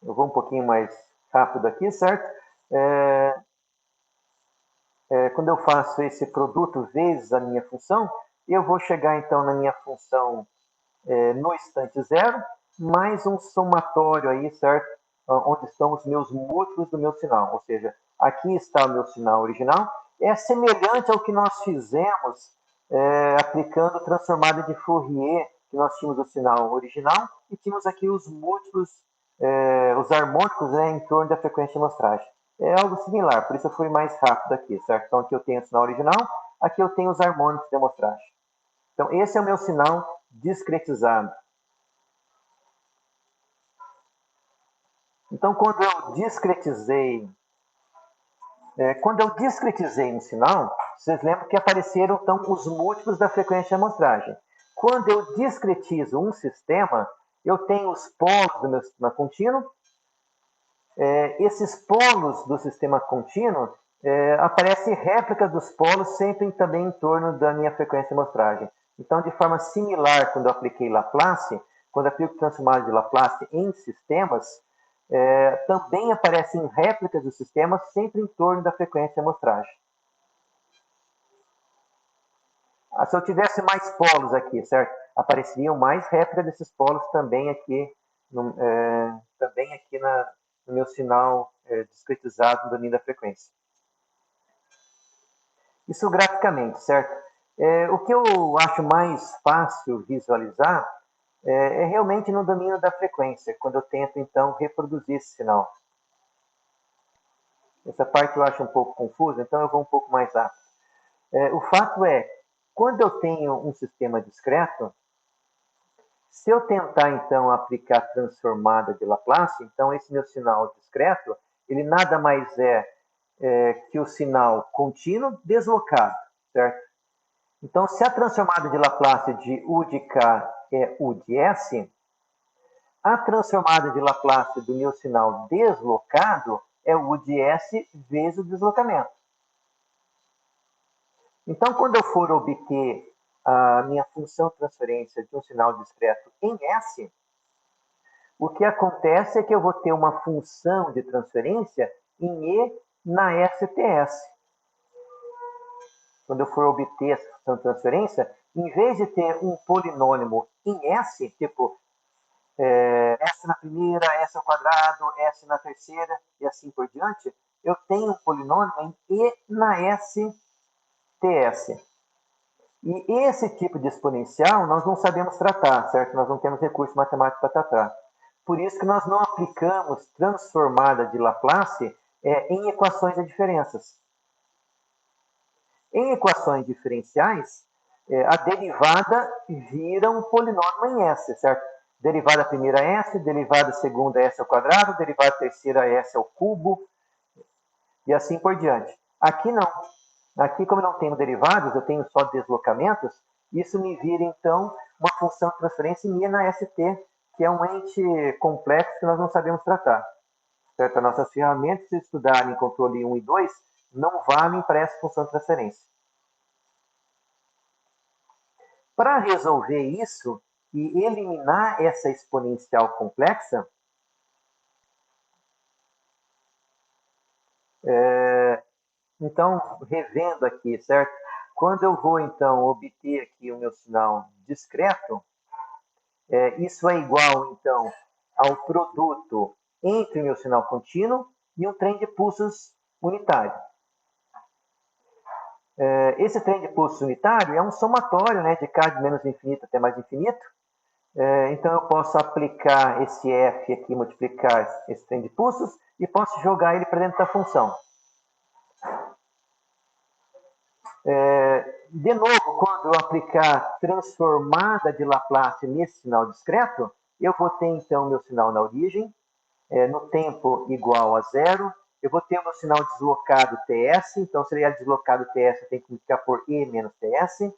eu vou um pouquinho mais rápido aqui, certo? Quando eu faço esse produto vezes a minha função, eu vou chegar então na minha função no instante zero. mais um somatório aí, certo? Onde estão os meus múltiplos do meu sinal. Ou seja, aqui está o meu sinal original. É semelhante ao que nós fizemos aplicando transformada de Fourier, que nós tínhamos o sinal original e tínhamos aqui os múltiplos, os harmônicos, né, em torno da frequência de amostragem. É algo similar, por isso eu fui mais rápido aqui, certo? Então aqui eu tenho o sinal original, aqui eu tenho os harmônicos de amostragem. Então esse é o meu sinal discretizado. Então, quando eu discretizei um sinal, vocês lembram que apareceram então os múltiplos da frequência de amostragem. Quando eu discretizo um sistema, eu tenho os polos do meu sistema contínuo. Esses polos do sistema contínuo aparecem réplicas dos polos sempre também em torno da minha frequência de amostragem. Então, de forma similar, quando eu apliquei Laplace, quando eu aplico transformada de Laplace em sistemas, também aparecem réplicas dos sistemas sempre em torno da frequência de amostragem. Se eu tivesse mais polos aqui, certo? Apareceriam mais réplicas desses polos também aqui, no meu sinal discretizado no domínio da frequência. Isso graficamente, certo? O que eu acho mais fácil visualizar é realmente no domínio da frequência, quando eu tento, então, reproduzir esse sinal. Essa parte eu acho um pouco confusa, então eu vou um pouco mais rápido. O fato é, quando eu tenho um sistema discreto, se eu tentar, então, aplicar a transformada de Laplace, então esse meu sinal discreto, ele nada mais que o sinal contínuo deslocado, certo? Então, se a transformada de Laplace de U de K é U de S, a transformada de Laplace do meu sinal deslocado é U de S vezes o deslocamento. Então, quando eu for obter a minha função de transferência de um sinal discreto em S, o que acontece é que eu vou ter uma função de transferência em E na STS. Quando eu for obter essa função de transferência, em vez de ter um polinômio em S, tipo S na primeira, S ao quadrado, S na terceira e assim por diante, eu tenho um polinômio em E na STS. E esse tipo de exponencial nós não sabemos tratar, certo? Nós não temos recurso matemático para tratar. Por isso que nós não aplicamos transformada de Laplace em equações de diferenças. Em equações diferenciais, a derivada vira um polinômio em S, certo? Derivada primeira S, derivada segunda S ao quadrado, derivada terceira S ao cubo, e assim por diante. Aqui não. Aqui, como eu não tenho derivados, eu tenho só deslocamentos, isso me vira, então, uma função de transferência minha na ST, que é um ente complexo que nós não sabemos tratar. Certo? As nossas ferramentas, se estudarem controle 1 e 2, não valem para essa função de transferência. Para resolver isso e eliminar essa exponencial complexa, então, revendo aqui, certo? Quando eu vou, então, obter aqui o meu sinal discreto, isso é igual, então, ao produto entre o meu sinal contínuo e um trem de pulsos unitário. Esse trem de pulsos unitário é um somatório, né, de k de menos infinito até mais infinito. Então, eu posso aplicar esse f aqui, multiplicar esse trem de pulsos, e posso jogar ele para dentro da função. De novo, quando eu aplicar transformada de Laplace nesse sinal discreto, eu vou ter, então, meu sinal na origem, no tempo igual a zero. Eu vou ter o meu sinal deslocado TS, então se ele é deslocado TS, eu tenho que multiplicar por E menos TS.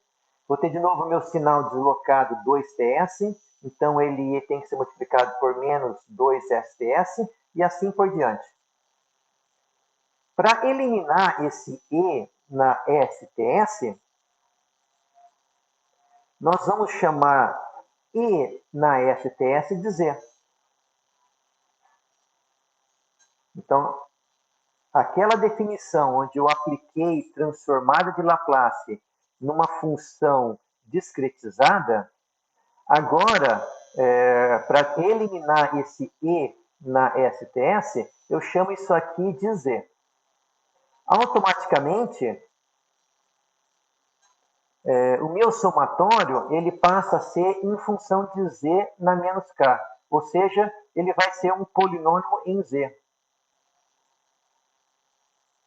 Vou ter de novo o meu sinal deslocado 2TS, então ele tem que ser multiplicado por menos 2STS, e assim por diante. Para eliminar esse E na STS, nós vamos chamar E na STS de Z. Então, aquela definição onde eu apliquei transformada de Laplace numa função discretizada, agora para eliminar esse E na STS, eu chamo isso aqui de Z. Automaticamente, o meu somatório ele passa a ser em função de Z na menos K. Ou seja, ele vai ser um polinômio em Z.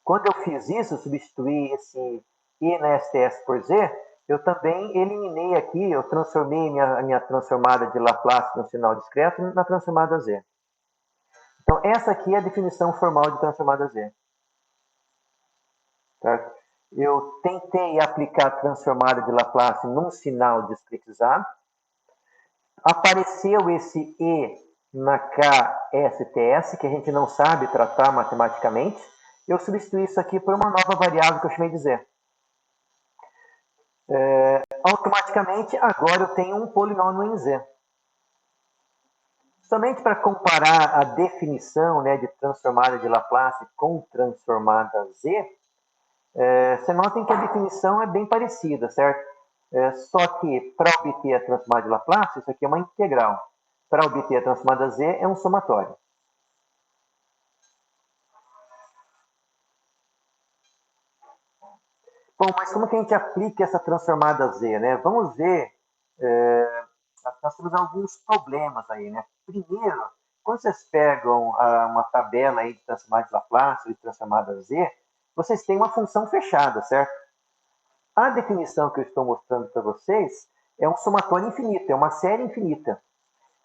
Quando eu fiz isso, substituí esse E na STS por Z, eu também eliminei aqui, eu transformei a minha transformada de Laplace no sinal discreto na transformada Z. Então, essa aqui é a definição formal de transformada Z. Certo? Eu tentei aplicar a transformada de Laplace num sinal discretizado. Apareceu esse E na KSTS, que a gente não sabe tratar matematicamente. Eu substituí isso aqui por uma nova variável que eu chamei de Z. Automaticamente, agora eu tenho um polinômio em Z. Somente para comparar a definição, né, de transformada de Laplace com transformada Z, você notem que a definição é bem parecida, certo? Só que para obter a transformada de Laplace, isso aqui é uma integral. Para obter a transformada Z, é um somatório. Bom, mas como que a gente aplica essa transformada Z, né? Vamos ver, nós temos alguns problemas aí, né? Primeiro, quando vocês pegam uma tabela aí de transformada de Laplace, de transformada Z, vocês têm uma função fechada, certo? A definição que eu estou mostrando para vocês é um somatório infinito, é uma série infinita.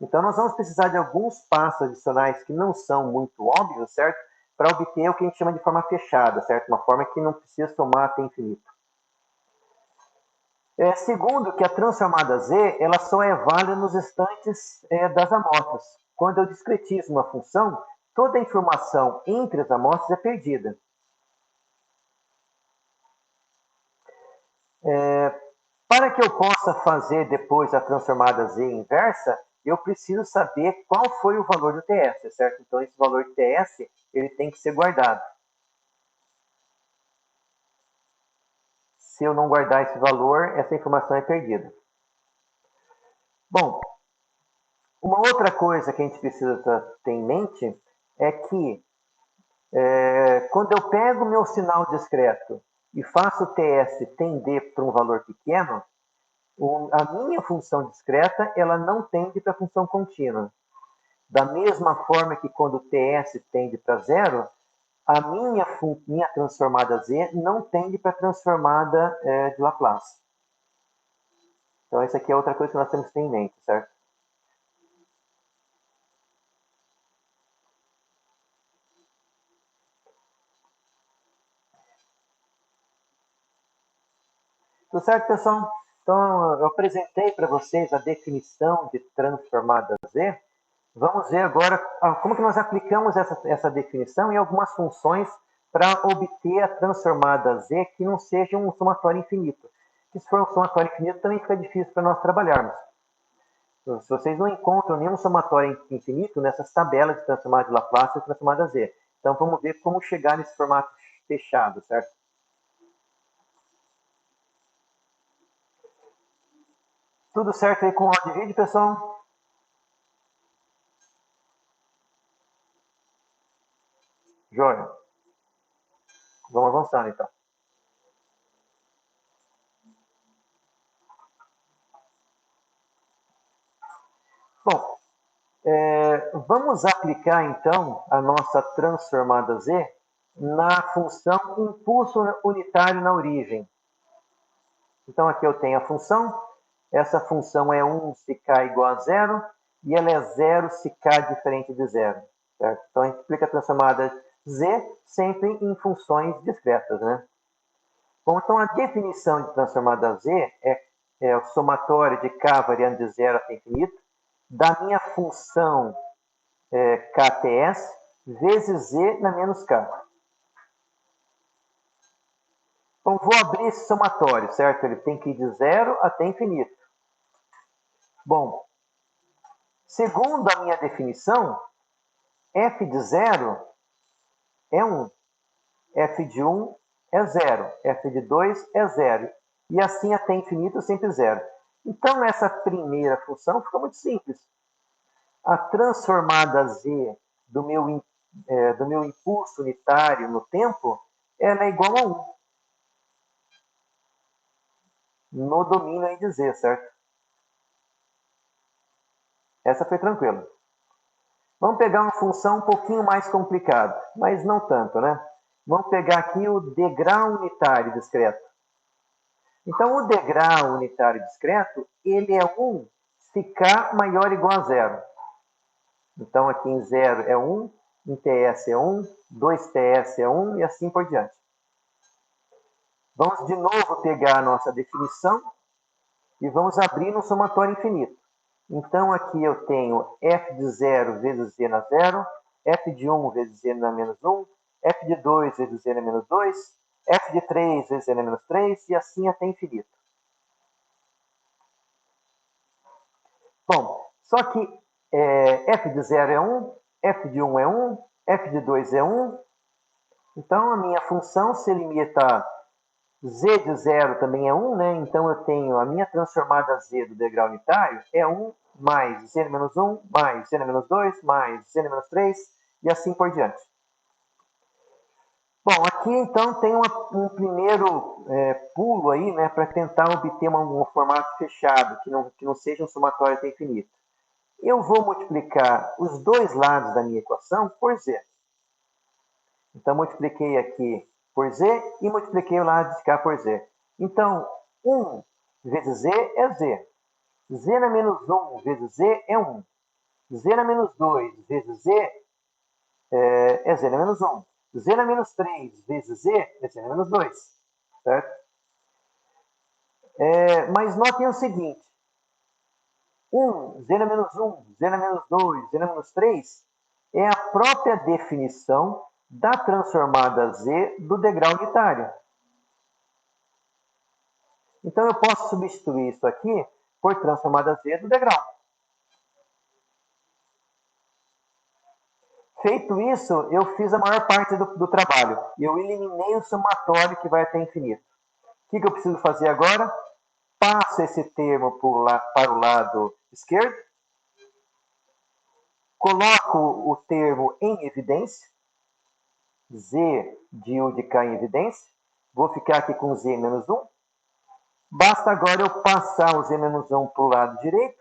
Então, nós vamos precisar de alguns passos adicionais que não são muito óbvios, certo? Para obter o que a gente chama de forma fechada, certo? Uma forma que não precisa somar até infinito. Segundo, que a transformada Z ela só é válida nos instantes das amostras. Quando eu discretizo uma função, toda a informação entre as amostras é perdida. Para que eu possa fazer depois a transformada Z inversa, eu preciso saber qual foi o valor do TS, certo? Então, esse valor de TS ele tem que ser guardado. Se eu não guardar esse valor, essa informação é perdida. Bom, uma outra coisa que a gente precisa ter em mente é que quando eu pego o meu sinal discreto e faço o TS tender para um valor pequeno, a minha função discreta ela não tende para a função contínua. Da mesma forma que quando o TS tende para zero, a minha transformada Z não tende para a transformada de Laplace. Então, essa aqui é outra coisa que nós temos que ter em mente, certo? Tudo certo, pessoal? Então, eu apresentei para vocês a definição de transformada Z. Vamos ver agora como que nós aplicamos essa definição em algumas funções para obter a transformada Z que não seja um somatório infinito. Se for um somatório infinito, também fica difícil para nós trabalharmos. Então, se vocês não encontram nenhum somatório infinito nessas tabelas de transformada de Laplace e transformada Z. Então, vamos ver como chegar nesse formato fechado, certo? Tudo certo aí com o áudio de vídeo, pessoal? Joia. Vamos avançando, então. Bom, vamos aplicar, então, a nossa transformada Z na função impulso unitário na origem. Então, aqui eu tenho a função. Essa função é 1 se k igual a zero e ela é 0 se k diferente de zero. Certo? Então, a gente aplica a transformada Z sempre em funções discretas, né? Bom, então a definição de transformada Z é o somatório de k variando de zero até infinito da minha função KTS vezes Z na menos K. Então, vou abrir esse somatório, certo? Ele tem que ir de zero até infinito. Bom, segundo a minha definição, f de 0 é 1, f de 1 é 0, f de 2 é 0, e assim até infinito sempre 0. Então, essa primeira função fica muito simples. a transformada z do meu impulso unitário no tempo, ela é igual a 1. No domínio aí de z, certo? Essa foi tranquila. Vamos pegar uma função um pouquinho mais complicada, mas não tanto, né? Vamos pegar aqui o degrau unitário discreto. Então, o degrau unitário discreto, ele é 1 se k maior ou igual a 0. Então, aqui em 0 é 1, em TS é 1, 2TS é 1 e assim por diante. Vamos de novo pegar a nossa definição e vamos abrir no somatório infinito. Então, aqui eu tenho f de 0 vezes z na 0, f de 1 vezes z na menos 1, f de 2 vezes z na menos 2, f de 3 vezes z na menos 3 e assim até infinito. Bom, só que f de 0 é 1, f de 1 é 1, f de 2 é 1. Então, a minha função se limita a z de 0 também é 1, né? Então, eu tenho a minha transformada z do degrau unitário é 1 mais z na menos 1, mais z na menos 2, mais z na menos 3, e assim por diante. Bom, aqui então tem um primeiro pulo aí, né, para tentar obter um formato fechado, que não seja um somatório até infinito. Eu vou multiplicar os dois lados da minha equação por z. Então, multipliquei aqui por z e multipliquei o lado de cá por z. Então, 1 vezes z é z. Z na menos 1 vezes z é 1. Z na menos 2 vezes z é z na menos 1. Z na menos 3 vezes z é z na menos 2. Certo? Mas notem o seguinte. 1, z na menos 1, z na menos 2, z na menos 3 é a própria definição da transformada z do degrau unitário. Então, eu posso substituir isso aqui por transformada z do degrau. Feito isso, eu fiz a maior parte do trabalho. Eu eliminei o somatório que vai até infinito. O que eu preciso fazer agora? Passo esse termo para o lado esquerdo. Coloco o termo em evidência. Z de U de K em evidência. Vou ficar aqui com Z menos 1. Basta agora eu passar o Z menos 1 para o lado direito.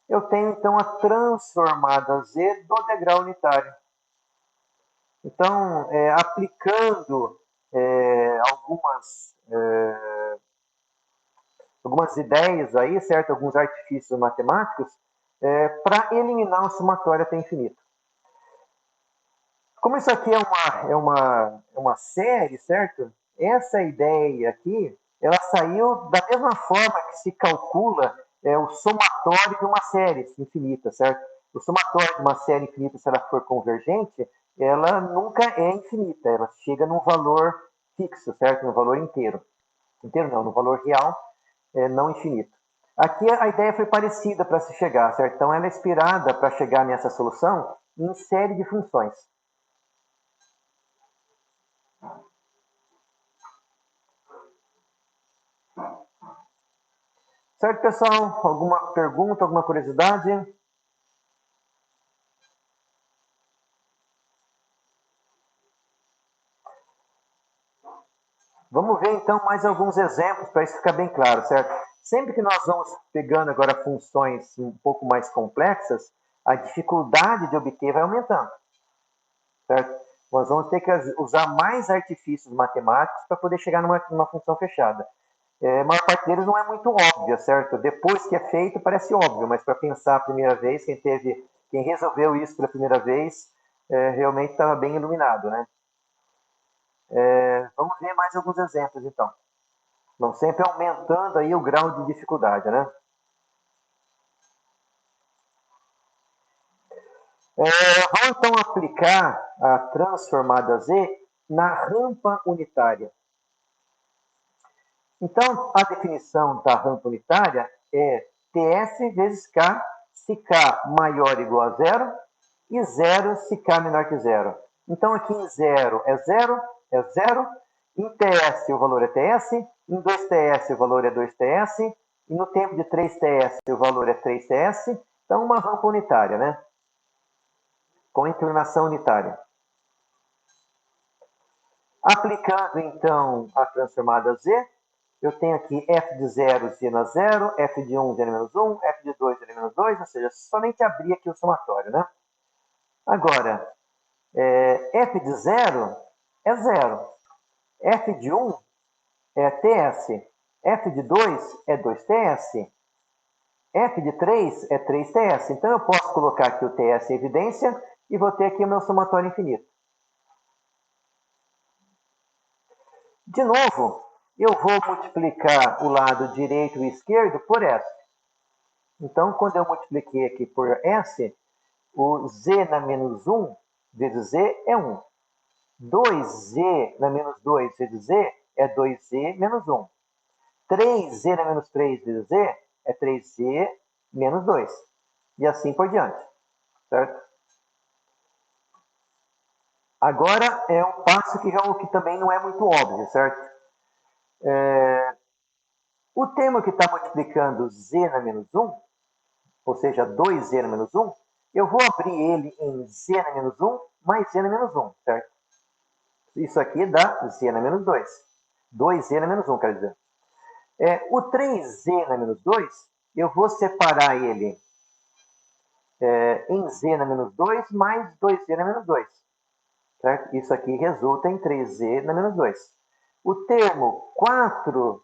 Eu tenho, então, a transformada Z do degrau unitário. Então, aplicando algumas ideias aí, certo? Alguns artifícios matemáticos, para eliminar o somatório até infinito. Como isso aqui é uma série, certo? Essa ideia aqui, ela saiu da mesma forma que se calcula o somatório de uma série infinita, certo? O somatório de uma série infinita, se ela for convergente, ela nunca é infinita, ela chega num valor fixo, certo? No valor inteiro. Inteiro não, no valor real, não infinito. Aqui a ideia foi parecida para se chegar, certo? Então ela é inspirada para chegar nessa solução em série de funções. Certo, pessoal? Alguma pergunta, alguma curiosidade? Vamos ver, então, mais alguns exemplos para isso ficar bem claro, certo? Sempre que nós vamos pegando agora funções um pouco mais complexas, a dificuldade de obter vai aumentando, certo? Nós vamos ter que usar mais artifícios matemáticos para poder chegar numa função fechada. A maior parte deles não é muito óbvia, certo? Depois que é feito, parece óbvio, mas para pensar a primeira vez, quem resolveu isso pela primeira vez, realmente estava bem iluminado, né? Vamos ver mais alguns exemplos, então. Vamos sempre aumentando aí o grau de dificuldade, né? Vamos então aplicar a transformada Z na rampa unitária. Então, a definição da rampa unitária é TS vezes K, se K maior ou igual a zero, e zero se K menor que zero. Então, aqui em zero é zero, em TS o valor é TS, em 2TS o valor é 2TS, e no tempo de 3TS o valor é 3TS. Então, uma rampa unitária, né? com inclinação unitária. Aplicando, então, a transformada Z, eu tenho aqui f de 0, z na 0, f de 1, z na menos 1, f de 2, z na menos 2, ou seja, somente abrir aqui o somatório, né? Agora, f de 0 é 0. F de 1 é TS. F de 2 é 2TS. F de 3 é 3TS. Então, eu posso colocar aqui o TS em evidência e vou ter aqui o meu somatório infinito. De novo, eu vou multiplicar o lado direito e esquerdo por S. Então, quando eu multipliquei aqui por S, o Z na menos 1 vezes Z é 1. 2Z na menos 2 vezes Z é 2Z menos 1. 3Z na menos 3 vezes Z é 3Z menos 2. E assim por diante. Certo? Agora é um passo que também não é muito óbvio, certo? O termo que está multiplicando Z na menos 1, ou seja, 2Z na menos 1, eu vou abrir ele em Z na menos 1 mais Z na menos 1, certo? Isso aqui dá Z na menos 2. 2Z na menos 1, quer dizer. O 3Z na menos 2, eu vou separar ele em Z na menos 2 mais 2Z na menos 2. Certo? Isso aqui resulta em 3Z na menos 2. O termo 4Z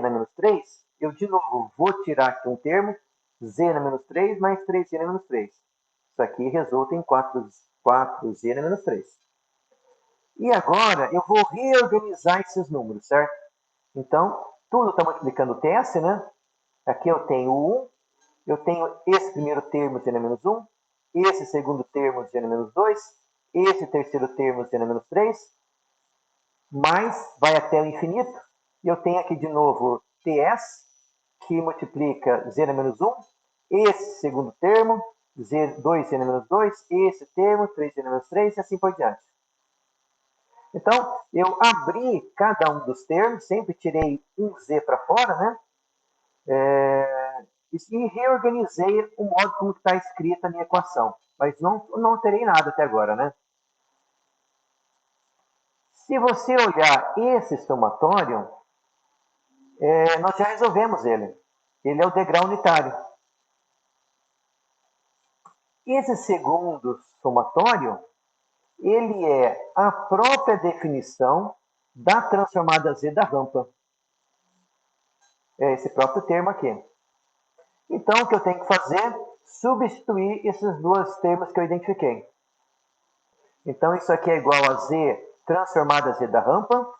na menos 3, eu de novo vou tirar aqui um termo, Z na menos 3 mais 3Z na menos 3. Isso aqui resulta em 4Z na menos 3. E agora eu vou reorganizar esses números, certo? Então, tudo está multiplicando TS, né? Aqui eu tenho o 1, eu tenho esse primeiro termo Z na menos 1, esse segundo termo Z na menos 2, esse terceiro termo Z na menos 3, mais vai até o infinito, e eu tenho aqui de novo TS, que multiplica Z na menos 1, esse segundo termo, 2Z na menos 2, esse termo, 3Z na menos 3, e assim por diante. Então, eu abri cada um dos termos, sempre tirei um Z para fora, né? E reorganizei o modo como está escrita a minha equação. Mas não alterei nada até agora, né? Se você olhar esse somatório, nós já resolvemos ele. Ele é o degrau unitário. Esse segundo somatório, ele é a própria definição da transformada Z da rampa. É esse próprio termo aqui. Então, o que eu tenho que fazer? Substituir esses dois termos que eu identifiquei. Então, isso aqui é igual a Z transformada Z da rampa.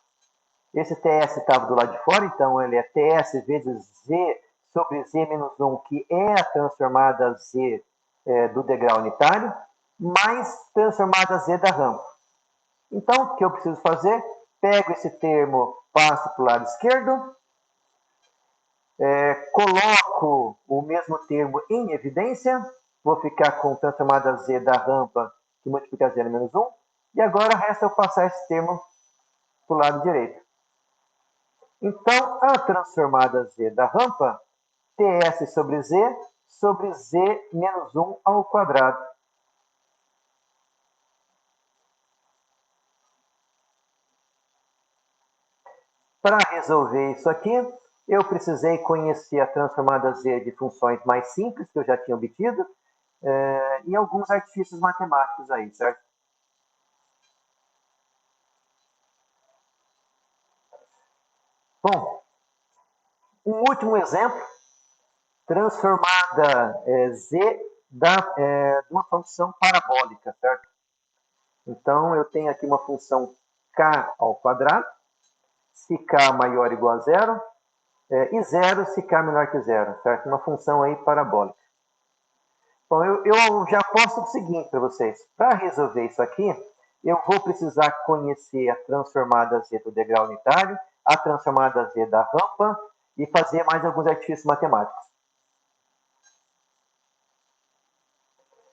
Esse TS estava do lado de fora, então ele é TS vezes Z sobre Z menos 1, que é a transformada Z do degrau unitário, mais transformada Z da rampa. Então, o que eu preciso fazer? Pego esse termo, passo para o lado esquerdo, coloco o mesmo termo em evidência, vou ficar com transformada Z da rampa, que multiplica Z menos 1, e agora resta eu passar esse termo para o lado direito. Então, a transformada Z da rampa, TS sobre Z menos 1 ao quadrado. Para resolver isso aqui, eu precisei conhecer a transformada Z de funções mais simples, que eu já tinha obtido, e alguns artifícios matemáticos aí, certo? Bom, um último exemplo, transformada Z de uma função parabólica, certo? Então, eu tenho aqui uma função k ao quadrado, se k maior ou igual a zero, e zero se k menor que zero, certo? Uma função aí parabólica. Bom, eu já posto o seguinte para vocês. Para resolver isso aqui, eu vou precisar conhecer a transformada Z do degrau unitário, a transformada Z da rampa e fazer mais alguns artifícios matemáticos.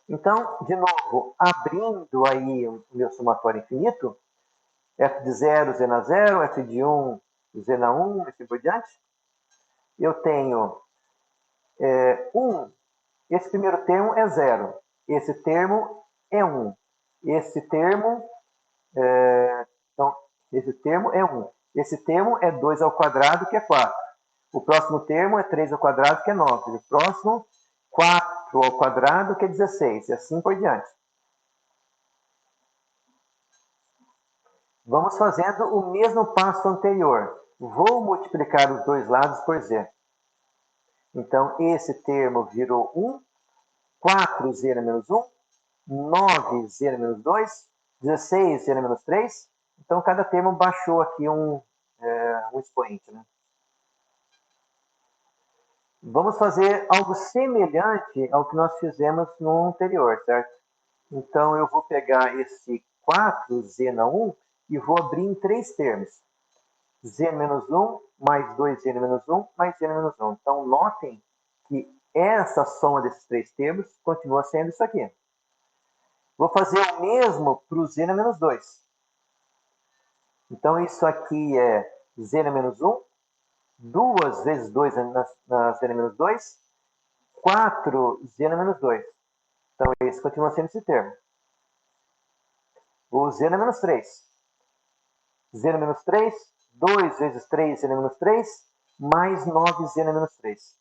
Então, de novo, abrindo aí o meu somatório infinito, f de 0, z na 0, f de 1, z na 1, e assim por diante, eu tenho 1, esse primeiro termo é 0. Esse termo é 1. Esse termo, então, esse termo é 1. Esse termo é 2 ao quadrado, que é 4. O próximo termo é 3 ao quadrado, que é 9. O próximo, 4 ao quadrado, que é 16. E assim por diante. Vamos fazendo o mesmo passo anterior. Vou multiplicar os dois lados por z. Então, esse termo virou 1. 4z menos 1. 9z menos 2. 16z menos 3. Então, cada termo baixou aqui um expoente, né? Vamos fazer algo semelhante ao que nós fizemos no anterior, certo? Então, eu vou pegar esse 4z na 1 e vou abrir em 3 termos. Z menos 1, mais 2z menos 1, mais z menos 1. Então, notem que essa soma desses 3 termos continua sendo isso aqui. Vou fazer o mesmo para o z menos 2. Então, isso aqui é z menos 1, 2 vezes 2 na z menos 2, 4z menos 2. Então, esse continua sendo esse termo. O z menos 3. Z menos 3, 2 vezes 3z menos 3, mais 9z menos 3.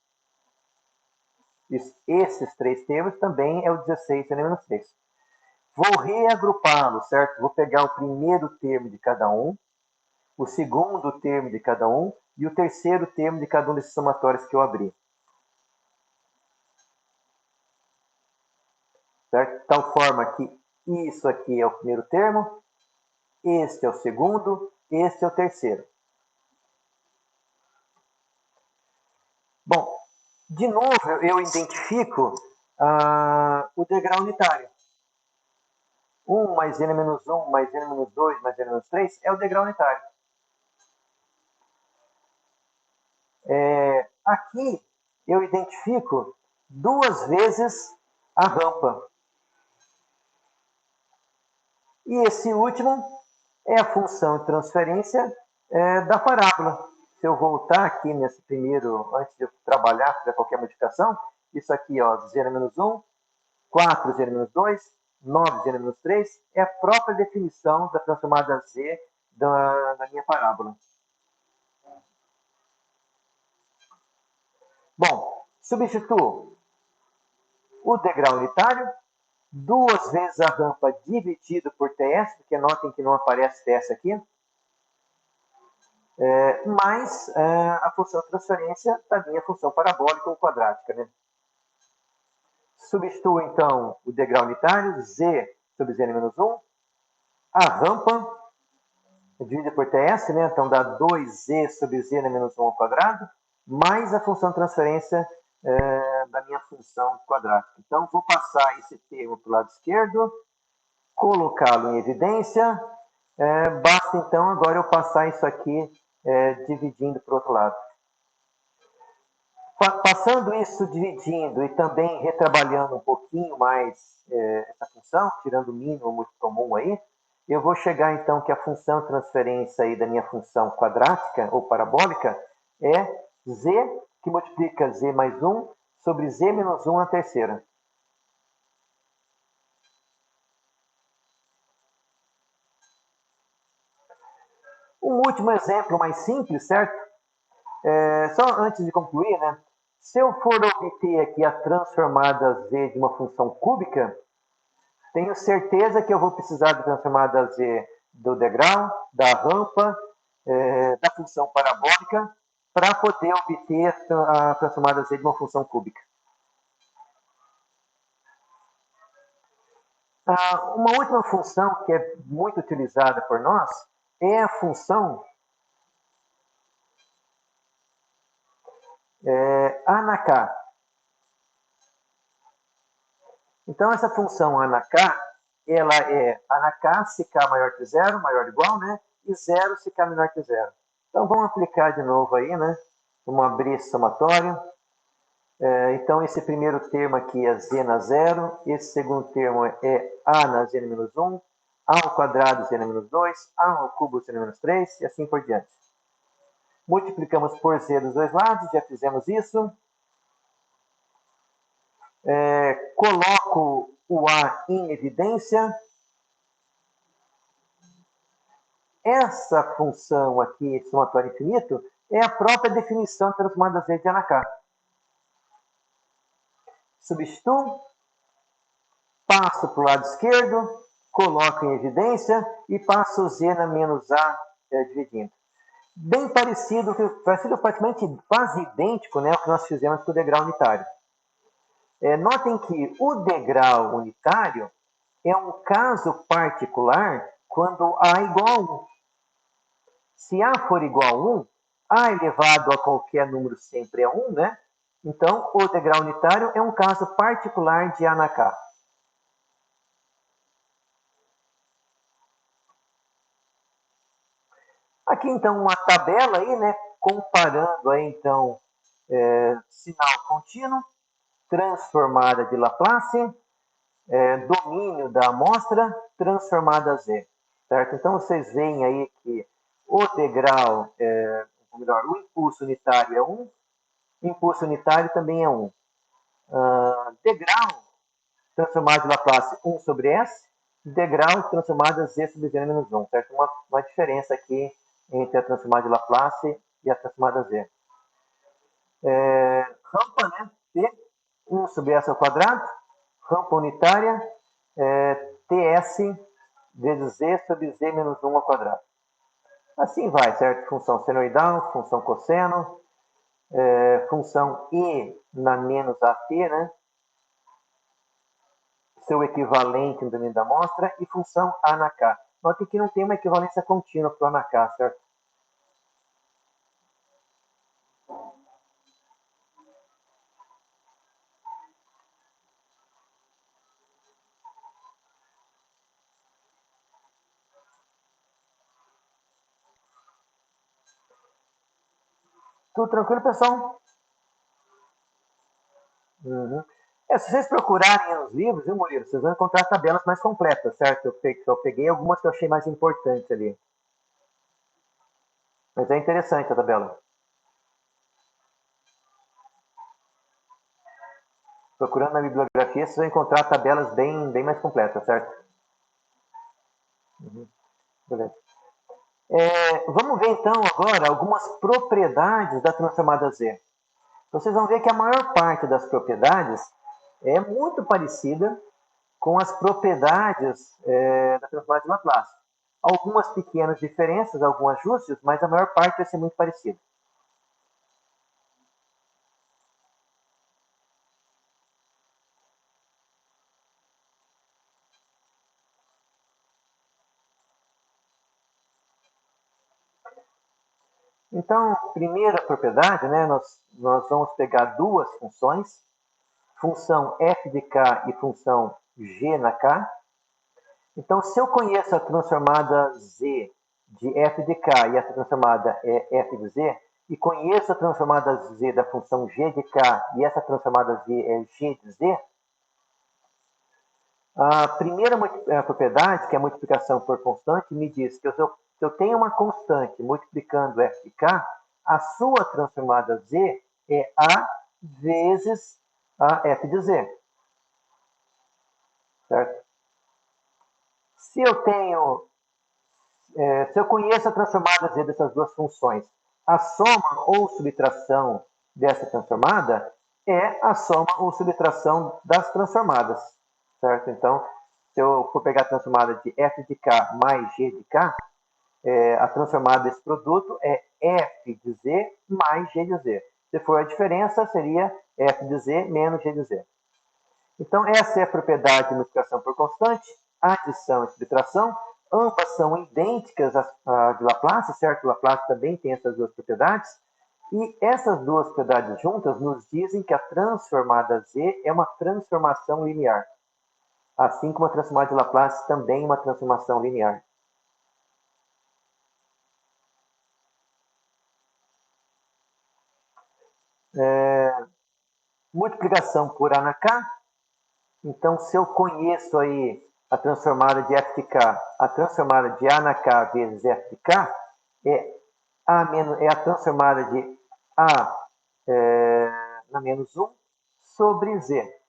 Esses 3 termos também é o 16z menos 3. Vou reagrupá-los, certo? Vou pegar o primeiro termo de cada um, o segundo termo de cada um e o terceiro termo de cada um desses somatórios que eu abri. Certo? De tal forma que isso aqui é o primeiro termo, este é o segundo, este é o terceiro. Bom, de novo eu identifico o degrau unitário. 1 mais n menos 1 mais n menos 2 mais n menos 3 é o degrau unitário. Aqui eu identifico 2 vezes a rampa. E esse último é a função de transferência da parábola. Se eu voltar aqui nesse primeiro, antes de eu trabalhar, fazer qualquer modificação, isso aqui, ó, z menos 1, 4z menos 2, 9z menos 3, é a própria definição da transformada z da minha parábola. Bom, substituo o degrau unitário, 2 vezes a rampa dividido por TS, porque notem que não aparece TS aqui, mais a função de transferência da minha função parabólica ou quadrática, né? Substituo, então, o degrau unitário, z sobre z menos 1, a rampa, dividida por TS, né? Então dá 2z sobre z menos 1 ao quadrado, mais a função de transferência da minha função quadrática. Então, vou passar esse termo para o lado esquerdo, colocá-lo em evidência. Basta, então, agora eu passar isso aqui dividindo para o outro lado. Passando isso dividindo e também retrabalhando um pouquinho mais essa função, tirando o mínimo muito comum aí, eu vou chegar então que a função de transferência aí da minha função quadrática ou parabólica é z, que multiplica z mais 1 sobre z menos 1 à terceira. Um último exemplo mais simples, certo? Só antes de concluir, né? Se eu for obter aqui a transformada z de uma função cúbica, tenho certeza que eu vou precisar da transformada z do degrau, da rampa, da função parabólica, para poder obter a transformada z de uma função cúbica. Uma última função que é muito utilizada por nós é a função ANAK. Então, essa função ANAK, ela é ANAK se k maior que zero, maior ou igual, né? E zero se k menor que zero. Então, vamos aplicar de novo aí, né? Vamos abrir esse somatório. Então, esse primeiro termo aqui é z na zero, esse segundo termo é a na z menos 1, a ao quadrado z menos 2, a ao cubo z menos 3, e assim por diante. Multiplicamos por z dos dois lados, já fizemos isso. Coloco o A em evidência. Essa função aqui, esse somatório infinito, é a própria definição da transformada Z de A na K. Substituo, passo para o lado esquerdo, coloco em evidência e passo o Z na menos A dividindo. Bem parecido praticamente quase idêntico, né, ao que nós fizemos com o degrau unitário. Notem que o degrau unitário é um caso particular quando A é igual a 1. Se A for igual a 1, A elevado a qualquer número sempre é 1, né? Então, o degrau unitário é um caso particular de A na K. Aqui, então, uma tabela aí, né? Comparando aí, então, sinal contínuo, transformada de Laplace, domínio da amostra, transformada a Z. Certo? Então, vocês veem aí que o degrau, ou melhor, o impulso unitário é 1, o impulso unitário também é 1. Degrau transformado de Laplace 1 sobre S, degrau transformado a Z sobre Z menos 1. Certo? Uma diferença aqui entre a transformada de Laplace e a transformada Z. Rampa, né? T, 1 sobre S ao quadrado, rampa unitária, TS vezes Z sobre Z menos 1 ao quadrado. Assim vai, certo? Função senoidal, função cosseno, função E na menos AT, né? Seu equivalente no domínio da amostra, e função A na K. Note que não tem uma equivalência contínua para o A na K, certo? Tudo tranquilo, pessoal? Uhum. Se vocês procurarem nos livros, viu, Murilo? Vocês vão encontrar tabelas mais completas, certo? Eu peguei algumas que eu achei mais importantes ali. Mas é interessante a tabela. Procurando na bibliografia, vocês vão encontrar tabelas bem mais completas, certo? Uhum. Beleza. Vamos ver, então, agora algumas propriedades da transformada Z. Vocês vão ver que a maior parte das propriedades é muito parecida com as propriedades da transformada de Laplace. Algumas pequenas diferenças, alguns ajustes, mas a maior parte vai ser muito parecida. Então, primeira propriedade, né, nós vamos pegar duas funções, função f de k e função g na k. Então, se eu conheço a transformada z de f de k e essa transformada é f de z, e conheço a transformada z da função g de k e essa transformada z é g de z, a primeira propriedade, que é a multiplicação por constante, me diz que se eu tenho uma constante multiplicando f de k, a sua transformada z é a vezes a f de z. Certo? Se eu conheço a transformada z dessas duas funções, a soma ou subtração dessa transformada é a soma ou subtração das transformadas. Certo? Então, se eu for pegar a transformada de f de k mais g de k, a transformada desse produto é f de z mais g de z. Se for a diferença, seria f de z menos g de z. Então, essa é a propriedade de multiplicação por constante, adição e subtração. Ambas são idênticas à de Laplace, certo? Laplace também tem essas duas propriedades. E essas duas propriedades juntas nos dizem que a transformada z é uma transformação linear. Assim como a transformada de Laplace também é uma transformação linear. Multiplicação por A na K. Então, se eu conheço aí a transformada de f de k, a transformada de A na K vezes f de k é a transformada de A na menos 1 sobre Z.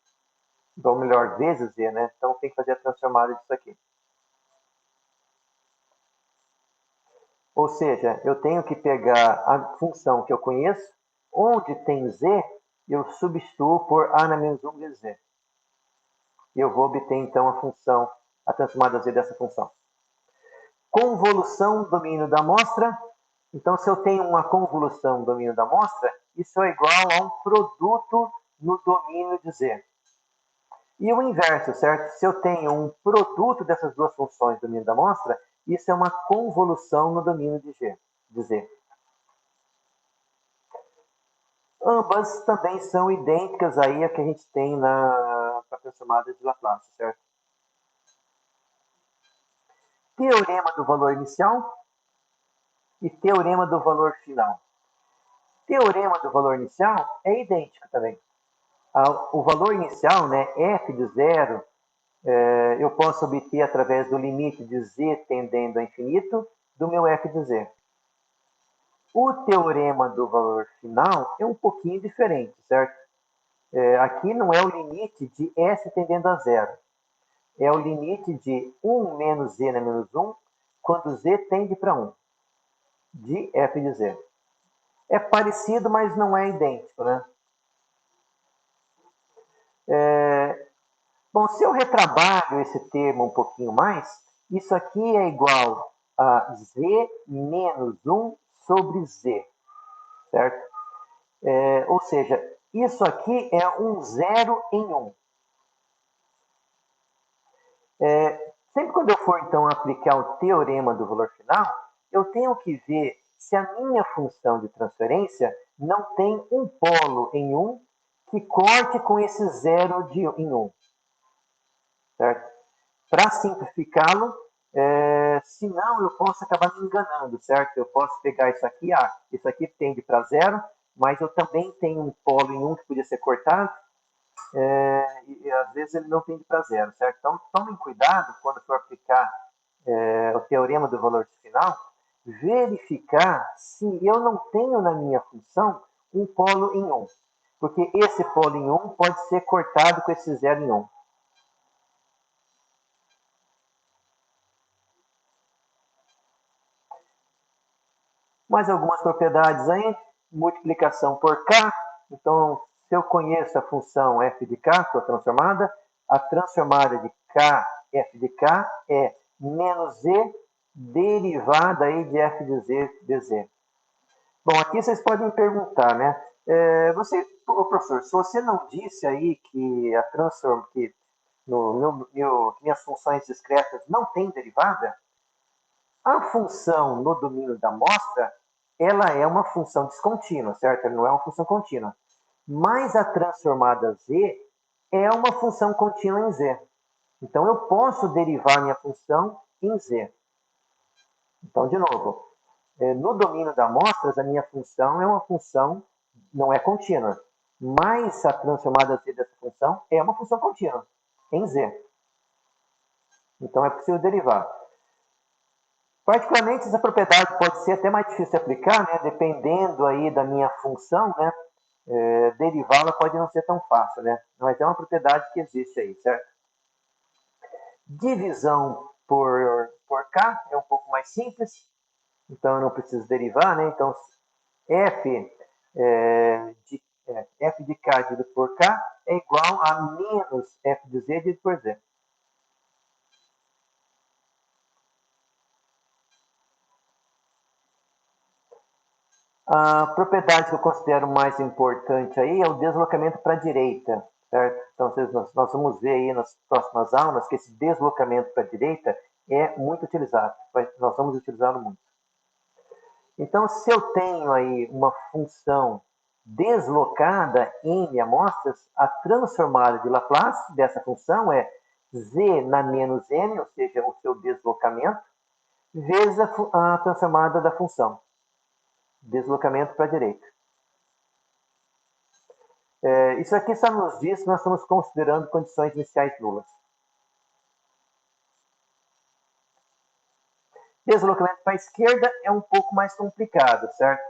ou melhor, vezes z, né? Então tem que fazer a transformada disso aqui. Ou seja, eu tenho que pegar a função que eu conheço, onde tem z, eu substituo por a na menos 1 vezes z. E eu vou obter, então, a transformada z dessa função. Convolução do domínio da amostra. Então, se eu tenho uma convolução no domínio da amostra, isso é igual a um produto no domínio de z. E o inverso, certo? Se eu tenho um produto dessas duas funções no domínio da amostra, isso é uma convolução no domínio de z. Ambas também são idênticas aí a que a gente tem na transformada de Laplace, certo? Teorema do valor inicial e teorema do valor final. Teorema do valor inicial é idêntico também. O valor inicial, né, f de zero, eu posso obter através do limite de z tendendo a infinito do meu f de z. O teorema do valor final é um pouquinho diferente, certo? Aqui não é o limite de s tendendo a zero. É o limite de 1 menos z na menos 1, quando z tende para 1, de f de z. É parecido, mas não é idêntico, né? Bom, se eu retrabalho esse termo um pouquinho mais, isso aqui é igual a z menos 1 sobre z, certo? Ou seja, isso aqui é um zero em 1. Sempre quando eu for, então, aplicar o teorema do valor final, eu tenho que ver se a minha função de transferência não tem um polo em 1 que corte com esse zero em 1. Certo? Para simplificá-lo, senão eu posso acabar me enganando, certo? Eu posso pegar isso aqui tende para zero, mas eu também tenho um polo em 1 que podia ser cortado, e às vezes ele não tende para zero, certo? Então, tomem cuidado quando for aplicar o teorema do valor final, verificar se eu não tenho na minha função um polo em 1. Porque esse polo em 1 pode ser cortado com esse zero em 1. Mais algumas propriedades aí. Multiplicação por k. Então, se eu conheço a função f de k, sua transformada, a transformada de k, f de k, é menos z derivada aí de f de z dz. Bom, aqui vocês podem perguntar, né? Professor, se você não disse aí que que minhas funções discretas não têm derivada, a função no domínio da amostra, ela é uma função descontínua, certo? Ela não é uma função contínua. Mas a transformada z é uma função contínua em z. Então, eu posso derivar minha função em z. Então, de novo, no domínio da amostras, a minha função é uma função, não é contínua. Mas a transformada z dessa função é uma função contínua, em z. Então, é possível derivar. Particularmente, essa propriedade pode ser até mais difícil de aplicar, né? Dependendo aí da minha função, né? Derivá-la pode não ser tão fácil, né? Mas é uma propriedade que existe aí, certo? Divisão por k é um pouco mais simples, então eu não preciso derivar, né? Então, f de k dividido por k é igual a menos f de z dividido por z. A propriedade que eu considero mais importante aí é o deslocamento para a direita, certo? Então, nós vamos ver aí nas próximas aulas que esse deslocamento para a direita é muito utilizado. Nós vamos utilizá-lo muito. Então, se eu tenho aí uma função deslocada em amostras, a transformada de Laplace dessa função é z na menos n, ou seja, o seu deslocamento, vezes a transformada da função. Deslocamento para a direita. Isso aqui só nos diz que nós estamos considerando condições iniciais nulas. Deslocamento para a esquerda é um pouco mais complicado, certo?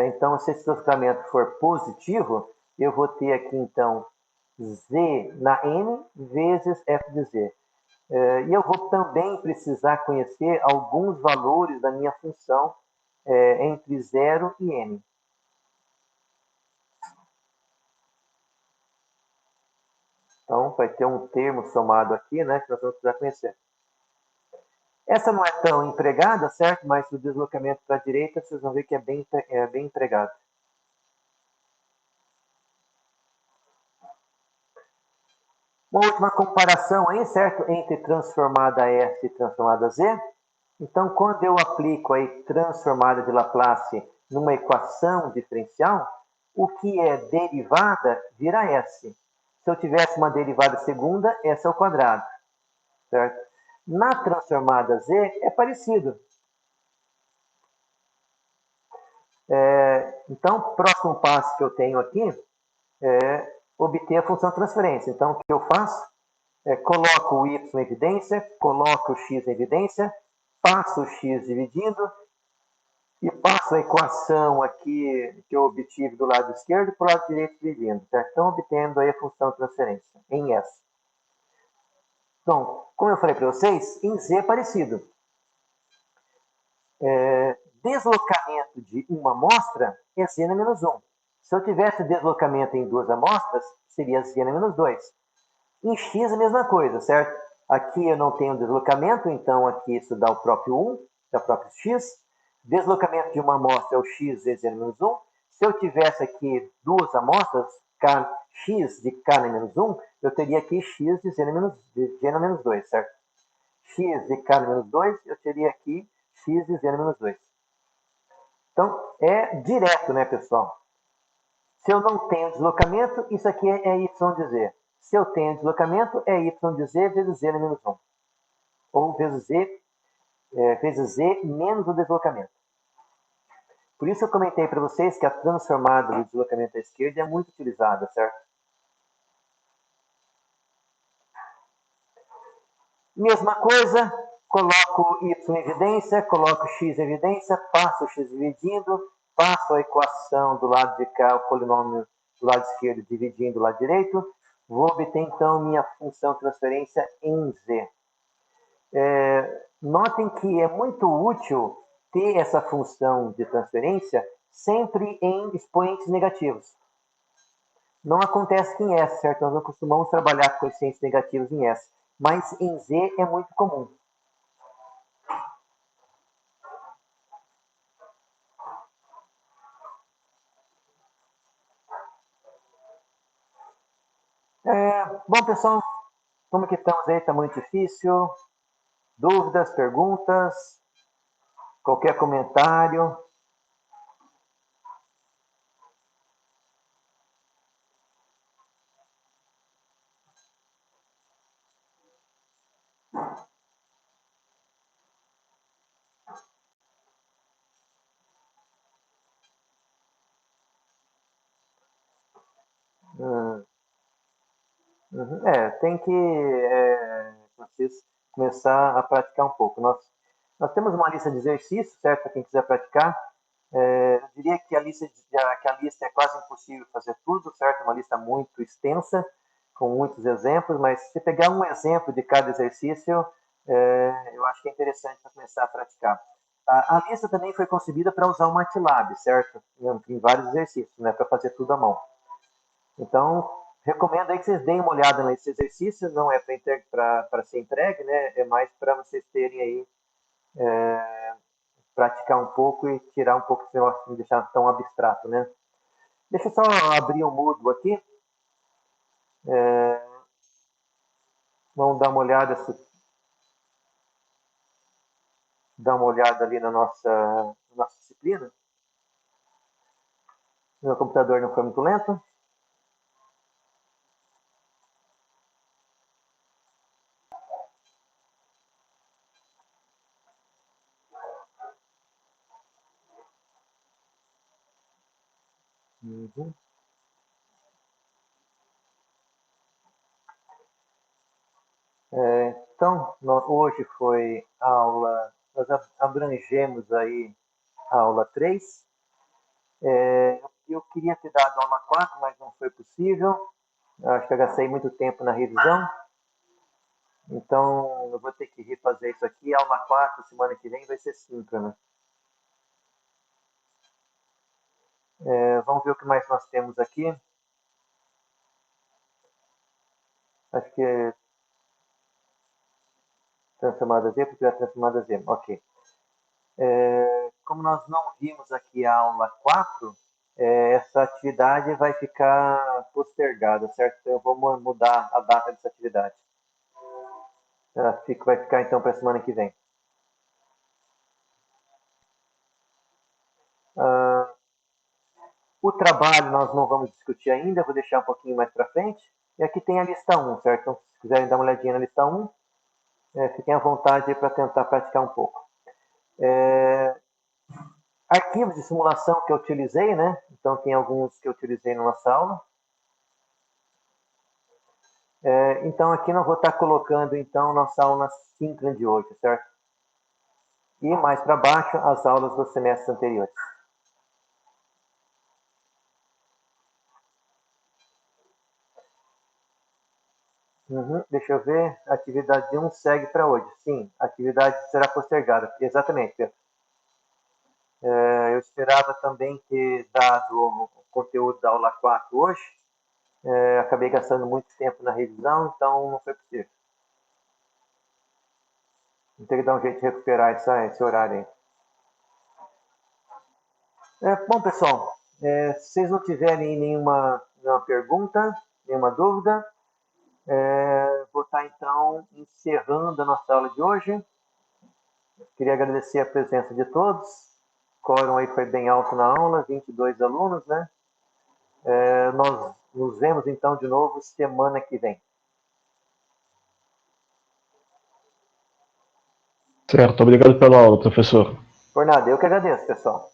Então, se esse deslocamento for positivo, eu vou ter aqui, então, Z na N vezes f de z. E eu vou também precisar conhecer alguns valores da minha função entre 0 e n. Então, vai ter um termo somado aqui, né, que nós vamos precisar conhecer. Essa não é tão empregada, certo? Mas o deslocamento para a direita, vocês vão ver que é bem empregado. Uma última comparação aí, certo? Entre transformada S e transformada Z. Então, quando eu aplico aí transformada de Laplace numa equação diferencial, o que é derivada vira S. Se eu tivesse uma derivada segunda, S ao quadrado. Certo? Na transformada Z é parecido. Então, o próximo passo que eu tenho aqui é obter a função transferência. Então, o que eu faço? Coloco o y em evidência, coloco o x em evidência, passo o x dividindo e passo a equação aqui que eu obtive do lado esquerdo para o lado direito dividindo. Certo? Então, obtendo aí a função transferência em S. Então, como eu falei para vocês, em Z é parecido. Deslocamento de uma amostra é z na menos 1. Se eu tivesse deslocamento em duas amostras, seria z na menos 2. Em x a mesma coisa, certo? Aqui eu não tenho deslocamento, então aqui isso dá o próprio 1, dá o próprio x. Deslocamento de uma amostra é o x vezes z na menos 1. Se eu tivesse aqui duas amostras, x de k na menos 1, eu teria aqui x de g na menos 2, certo? X de k na menos 2, eu teria aqui x de z na menos 2. Então, é direto, né, pessoal? Se eu não tenho deslocamento, isso aqui é y de z. Se eu tenho deslocamento, é y de z vezes z na menos 1. Ou vezes z menos o deslocamento. Por isso eu comentei para vocês que a transformada do deslocamento à esquerda é muito utilizada, certo? Mesma coisa, coloco y em evidência, coloco x em evidência, passo o x dividindo, passo a equação do lado de cá, o polinômio do lado esquerdo dividindo do lado direito, vou obter então minha função transferência em z. Notem que é muito útil ter essa função de transferência sempre em expoentes negativos. Não acontece aqui em S, certo? Nós não costumamos trabalhar com coeficientes negativos em S, mas em Z é muito comum. Bom, pessoal, como que estamos aí? Está muito difícil? Dúvidas, perguntas? Qualquer comentário? Tem que vocês começar a praticar um pouco. Nós temos uma lista de exercícios, certo? Para quem quiser praticar. Eu diria que a lista é quase impossível fazer tudo, certo? Uma lista muito extensa, com muitos exemplos, mas se pegar um exemplo de cada exercício, eu acho que é interessante para começar a praticar. A lista também foi concebida para usar o MATLAB, certo? Em vários exercícios, né? Para fazer tudo à mão. Então, recomendo aí que vocês deem uma olhada nesse exercício, não é para ser entregue, né? É mais para vocês terem aí, praticar um pouco e tirar um pouco esse negócio, não deixar tão abstrato, né? Deixa eu só abrir o Moodle aqui. Vamos dar uma olhada, ali na nossa disciplina. Meu computador não foi muito lento. Uhum. Então, hoje foi aula, nós abrangemos aí a aula 3. Eu queria ter dado aula 4, mas não foi possível. Eu acho que eu gastei muito tempo na revisão. Então, eu vou ter que refazer isso aqui. Aula 4, semana que vem, vai ser síncrona. Vamos ver o que mais nós temos aqui. Acho que é transformada Z, porque é transformada Z. Ok. Como nós não vimos aqui a aula 4, essa atividade vai ficar postergada, certo? Então, eu vou mudar a data dessa atividade. Vai ficar então para a semana que vem. O trabalho nós não vamos discutir ainda, vou deixar um pouquinho mais para frente. E aqui tem a lista 1, certo? Então, se quiserem dar uma olhadinha na lista 1, fiquem à vontade para tentar praticar um pouco. Arquivos de simulação que eu utilizei, né? Então, tem alguns que eu utilizei na nossa aula. Então, aqui nós vou estar colocando, então, nossa aula síncrona de hoje, certo? E mais para baixo, as aulas dos semestres anteriores. Deixa eu ver. A atividade 1 segue para hoje. Sim, a atividade será postergada. Exatamente, Pedro. Eu esperava também ter dado o conteúdo da aula 4 hoje. Acabei gastando muito tempo na revisão, então não foi possível. Vou ter que dar um jeito de recuperar esse horário aí. Bom, pessoal, se vocês não tiverem nenhuma pergunta, nenhuma dúvida, vou estar então encerrando a nossa aula de hoje. Queria agradecer a presença de todos. O quórum aí foi bem alto na aula, 22 alunos, né? Nós nos vemos então de novo semana que vem. Certo, obrigado pela aula, professor. Por nada, eu que agradeço, pessoal.